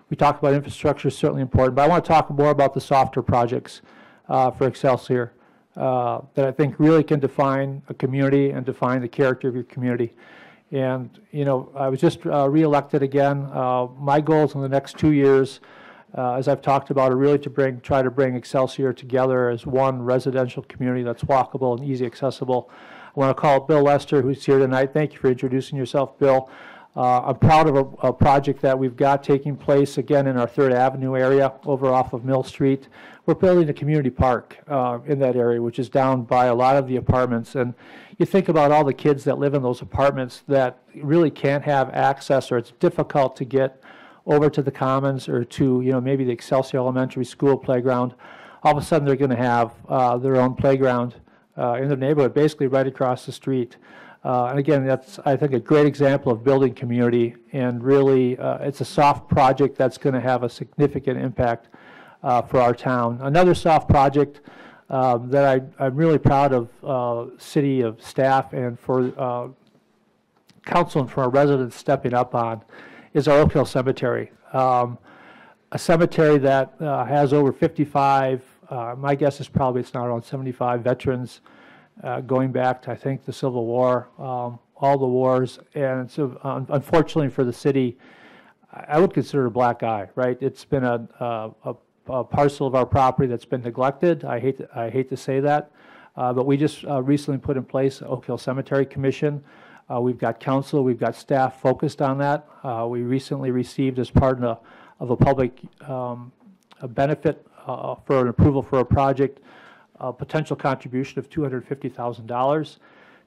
Speaker 2: We talked about infrastructure, certainly important, but I want to talk more about the softer projects for Excelsior that I think really can define a community and define the character of your community. And, I was just reelected again. My goals in the next 2 years, as I've talked about, are really to try to bring Excelsior together as one residential community that's walkable and easy accessible. I want to call Bill Lester, who's here tonight. Thank you for introducing yourself, Bill. I'm proud of a project that we've got taking place, again, in our 3rd Avenue area over off of Mill Street. We're building a community park in that area, which is down by a lot of the apartments. And you think about all the kids that live in those apartments that really can't have access, or it's difficult to get over to the Commons or to, maybe the Excelsior Elementary School playground. All of a sudden, they're going to have their own playground in the neighborhood, basically right across the street. And again, that's, I think, a great example of building community, and really it's a soft project that's going to have a significant impact for our town. Another soft project that I'm really proud of city of staff and for council and for our residents stepping up on is our Oak Hill Cemetery. A cemetery that has over 55, my guess is probably it's now around 75 veterans going back to, I think, the Civil War, all the wars. And so, unfortunately for the city, I would consider it a black eye, right? It's been a parcel of our property that's been neglected. I hate to say that, but we just recently put in place the Oak Hill Cemetery Commission. We've got council, we've got staff focused on that. We recently received, as part of a public a benefit for an approval for a project, a potential contribution of $250,000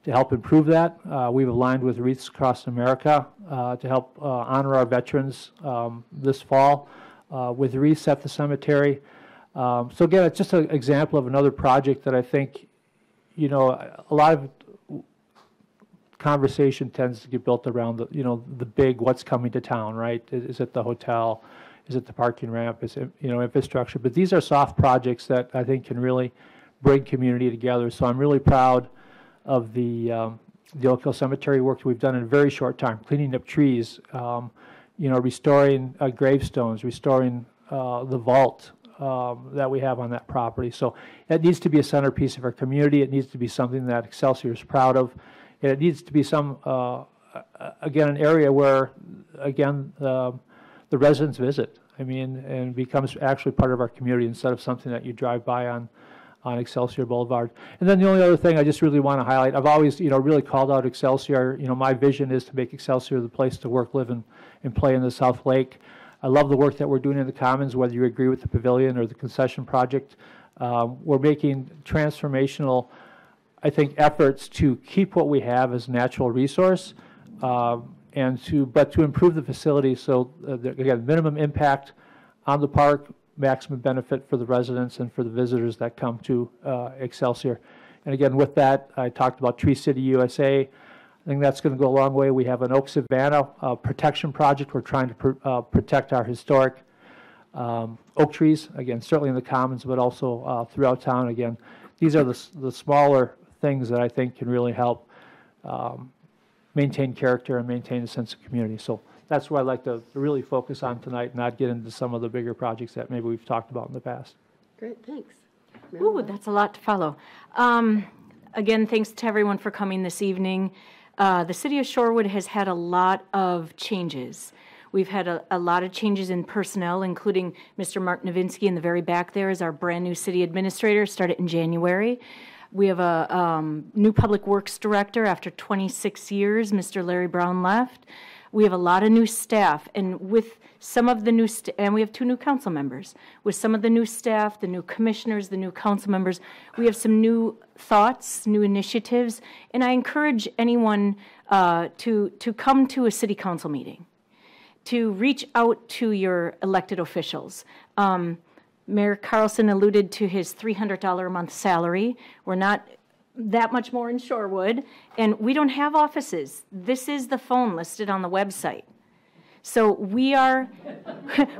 Speaker 2: to help improve that. We've aligned with Wreaths Across America to help honor our veterans this fall with wreaths at the cemetery. So again, it's just an example of another project that I think, a lot of conversation tends to get built around the big what's coming to town, right? Is it the hotel? Is it the parking ramp? Is it, infrastructure? But these are soft projects that I think can really bring community together. So I'm really proud of the Oak Hill Cemetery work we've done in a very short time, cleaning up trees, restoring gravestones, restoring the vault that we have on that property. So it needs to be a centerpiece of our community. It needs to be something that Excelsior is proud of. And it needs to be again, an area where, again, the residents visit. And becomes actually part of our community instead of something that you drive by on Excelsior Boulevard. And then the only other thing I just really want to highlight, I've always, really called out Excelsior. My vision is to make Excelsior the place to work, live, and play in the South Lake. I love the work that we're doing in the Commons, whether you agree with the pavilion or the concession project. We're making transformational, I think, efforts to keep what we have as a natural resource, but to improve the facility so, again, minimum impact on the park, maximum benefit for the residents and for the visitors that come to Excelsior. And again, with that, I talked about Tree City USA. I think that's going to go a long way. We have an Oak Savannah protection project. We're trying to protect our historic oak trees, again, certainly in the Commons, but also throughout town. Again, these are the smaller things that I think can really help maintain character and maintain a sense of community. So that's what I'd like to really focus on tonight, not get into some of the bigger projects that maybe we've talked about in the past.
Speaker 1: Great, thanks.
Speaker 3: Ooh, that's a lot to follow. Again, thanks to everyone for coming this evening. The city of Shorewood has had a lot of changes. We've had a lot of changes in personnel, including Mr. Mark Novinsky in the very back there is our brand new city administrator, started in January. We have a new public works director after 26 years, Mr. Larry Brown left. We have a lot of new staff, and with some of the new and we have 2 new council members. With some of the new staff, the new commissioners, the new council members, we have some new thoughts, new initiatives, and I encourage anyone to come to a city council meeting, to reach out to your elected officials. Mayor Carlson alluded to his $300 a month salary. We're not that much more in Shorewood, and we don't have offices. This is the phone listed on the website. So we are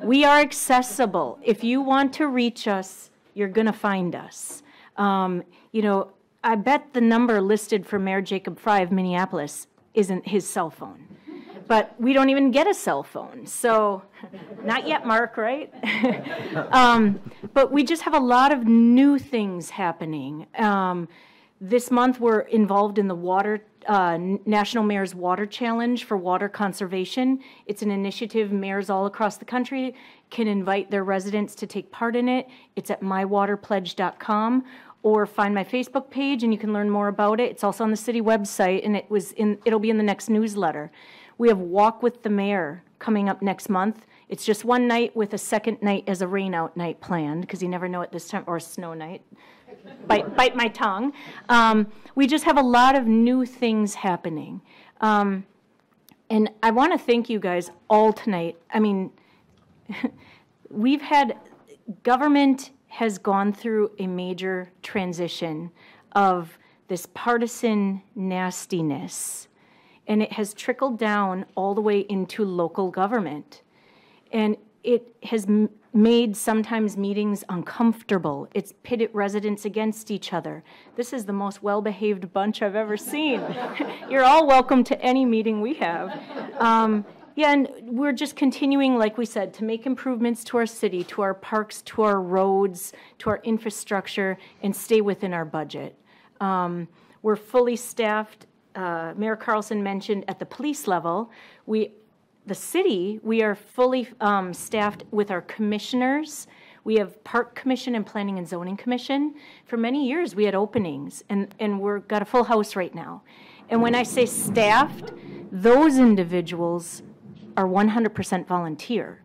Speaker 3: accessible. If you want to reach us, you're going to find us. You know, I bet the number listed for Mayor Jacob Fry of Minneapolis isn't his cell phone. But we don't even get a cell phone. So, not yet, Mark, right? But we just have a lot of new things happening. This month, we're involved in the National Mayor's Water Challenge for water conservation. It's an initiative mayors all across the country can invite their residents to take part in it. It's at mywaterpledge.com, or find my Facebook page and you can learn more about it. It's also on the city website, and it'll be in the next newsletter. We have Walk with the Mayor coming up next month. It's just one night with a second night as a rain out night planned, because you never know at this time, or a snow night. Bite my tongue. We just have a lot of new things happening. And I want to thank you guys all tonight. I mean, government has gone through a major transition of this partisan nastiness, and it has trickled down all the way into local government. And it has made sometimes meetings uncomfortable. It's pitted residents against each other. This is the most well-behaved bunch I've ever seen. You're all welcome to any meeting we have. Yeah, and we're just continuing, like we said, to make improvements to our city, to our parks, to our roads, to our infrastructure, and stay within our budget. We're fully staffed. Mayor Carlson mentioned at the police level, the city, we are fully staffed with our commissioners. We have Park Commission and Planning and Zoning Commission. For many years, we had openings, and we've got a full house right now. And when I say staffed, those individuals are 100% volunteer.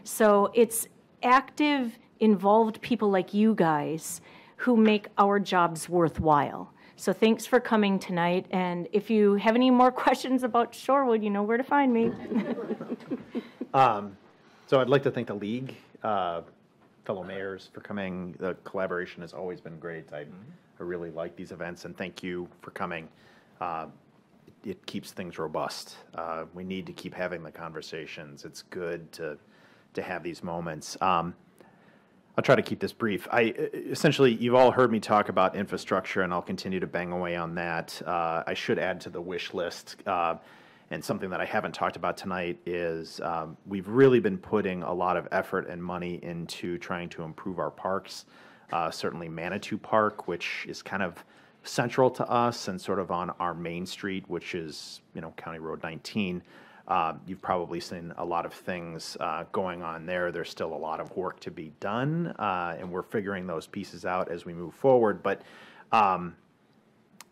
Speaker 3: So it's active, involved people like you guys who make our jobs worthwhile. So thanks for coming tonight, and if you have any more questions about Shorewood, you know where to find me.
Speaker 4: So I'd like to thank the league, fellow mayors, for coming. The collaboration has always been great. I really like these events, and thank you for coming. It keeps things robust. We need to keep having the conversations. It's good to have these moments. I'll try to keep this brief. Essentially, you've all heard me talk about infrastructure, and I'll continue to bang away on that. I should add to the wish list, and something that I haven't talked about tonight is we've really been putting a lot of effort and money into trying to improve our parks. Certainly Manitou Park, which is kind of central to us and sort of on our main street, which is, County Road 19. You've probably seen a lot of things going on there. There's still a lot of work to be done, and we're figuring those pieces out as we move forward. But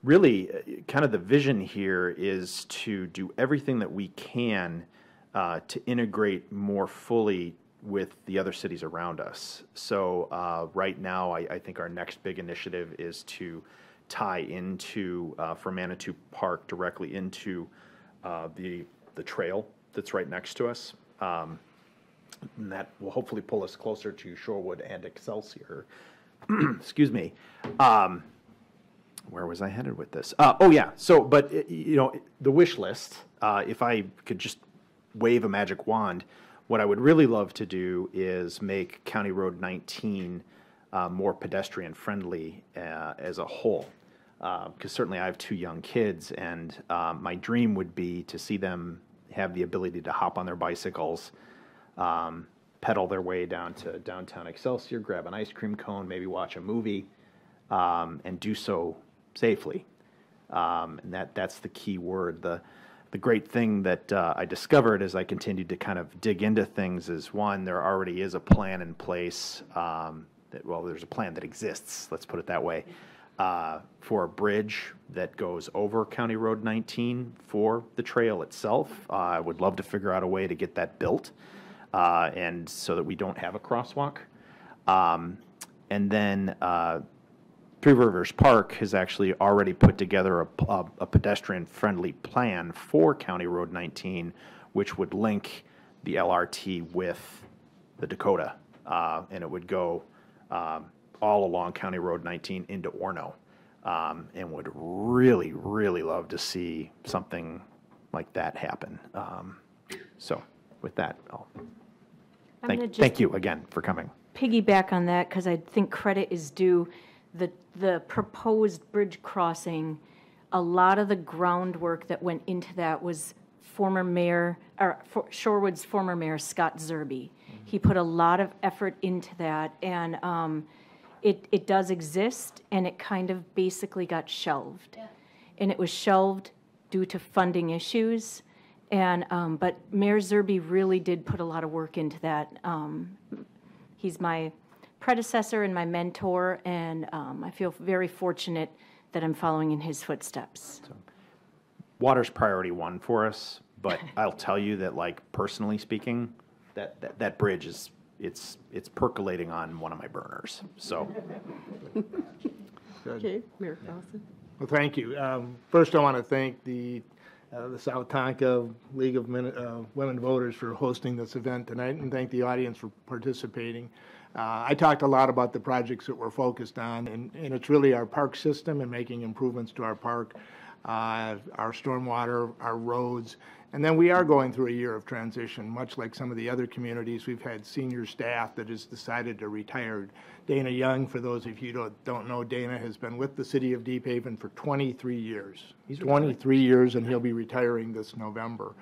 Speaker 4: really, kind of the vision here is to do everything that we can to integrate more fully with the other cities around us. So right now, I think our next big initiative is to tie into, for Manitou Park, directly into the trail that's right next to us. And that will hopefully pull us closer to Shorewood and Excelsior. Excuse me. Where was I headed with this? Oh, yeah. So, but, the wish list, if I could just wave a magic wand, what I would really love to do is make County Road 19 more pedestrian friendly as a whole. Because certainly I have 2 young kids, and my dream would be to see them have the ability to hop on their bicycles, pedal their way down to downtown Excelsior, grab an ice cream cone, maybe watch a movie, and do so safely. And that's the key word. The great thing that I discovered as I continued to kind of dig into things is, one, there already is a plan in place. There's a plan that exists, let's put it that way, for a bridge that goes over County Road 19 for the trail itself. I would love to figure out a way to get that built, and so that we don't have a crosswalk. And then Three Rivers Park has actually already put together a pedestrian-friendly plan for County Road 19, which would link the LRT with the Dakota and it would go all along County Road 19 into Orono, and would really, really love to see something like that happen. So with that,
Speaker 3: I'm gonna just
Speaker 4: thank you again for coming.
Speaker 3: piggyback on that because I think credit is due. The proposed bridge crossing, a lot of the groundwork that went into that was former mayor, or Shorewood's former mayor, Scott Zerby. He put a lot of effort into that, and it does exist, and it kind of basically got shelved. Yeah. And it was shelved due to funding issues, and but Mayor Zerby really did put a lot of work into that. He's my predecessor and my mentor, and I feel very fortunate that I'm following in his footsteps.
Speaker 4: So, water's priority one for us, but I'll tell you that, like, personally speaking, that bridge is it's percolating on one of my burners. So,
Speaker 1: Okay, Mayor Carlson.
Speaker 5: Well, thank you. First, I want to thank the South Tonka League of Women Voters for hosting this event tonight, and thank the audience for participating. I talked a lot about the projects that we're focused on, and it's really our park system and making improvements to our park, our stormwater, our roads. And then we are going through a year of transition, much like some of the other communities. We've had senior staff that has decided to retire. Dana Young, for those of you who don't know, Dana has been with the city of Deep Haven for 23 years. He's 23 years, and he'll be retiring this November.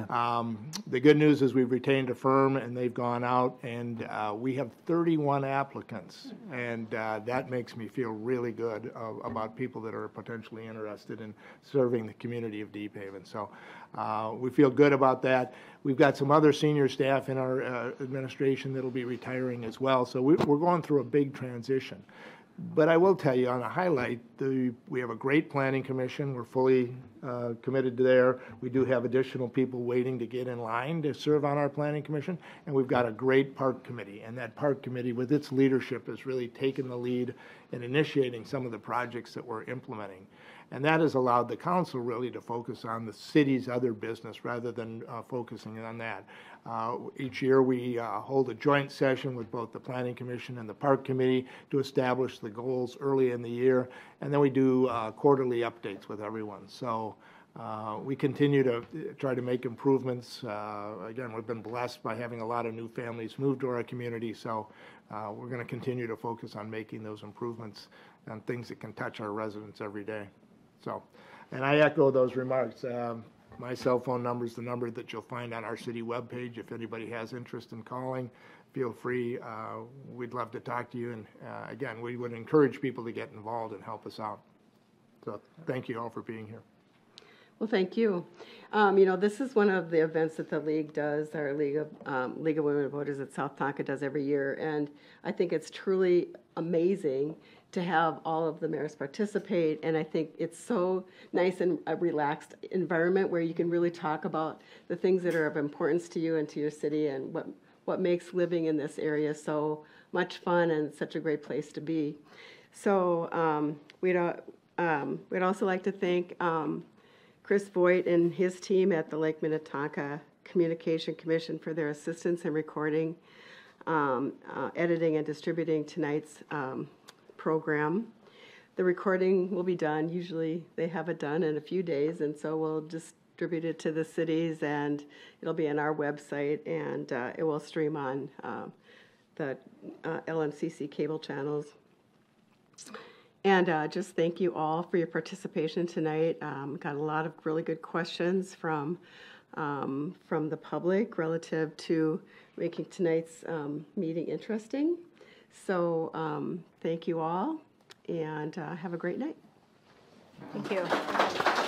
Speaker 5: The good news is we've retained a firm, and they've gone out, and we have 31 applicants. And that makes me feel really good about people that are potentially interested in serving the community of Deep Haven. So we feel good about that. We've got some other senior staff in our administration that'll be retiring as well. So we're going through a big transition. But I will tell you, on a highlight, we have a great planning commission. We're fully committed to there. We do have additional people waiting to get in line to serve on our planning commission. And we've got a great park committee. And that park committee, with its leadership, has really taken the lead in initiating some of the projects that we're implementing. And that has allowed the council really to focus on the city's other business rather than focusing on that. Each year we hold a joint session with both the Planning Commission and the Park Committee to establish the goals early in the year. And then we do quarterly updates with everyone. So we continue to try to make improvements. Again, we've been blessed by having a lot of new families move to our community. So we're going to continue to focus on making those improvements and things that can touch our residents every day. So, and I echo those remarks. My cell phone number is the number that you'll find on our city webpage. If anybody has interest in calling, feel free. We'd love to talk to you. And again, we would encourage people to get involved and help us out. So thank you all for being here.
Speaker 1: Well, thank you. You know, this is one of the events that the League does, our League of Women Voters at South Tonka does every year. And I think it's truly amazing to have all of the mayors participate, and I think it's so nice and a relaxed environment where you can really talk about the things that are of importance to you and to your city, and what makes living in this area so much fun and such a great place to be. So we'd also like to thank Chris Voigt and his team at the Lake Minnetonka Communication Commission for their assistance in recording, editing, and distributing tonight's program. The recording will be done. Usually they have it done in a few days, and so we'll distribute it to the cities, and it'll be on our website, and it will stream on the LMCC cable channels. And just thank you all for your participation tonight. Got a lot of really good questions from the public relative to making tonight's meeting interesting. So thank you all, and have a great night.
Speaker 3: Thank you.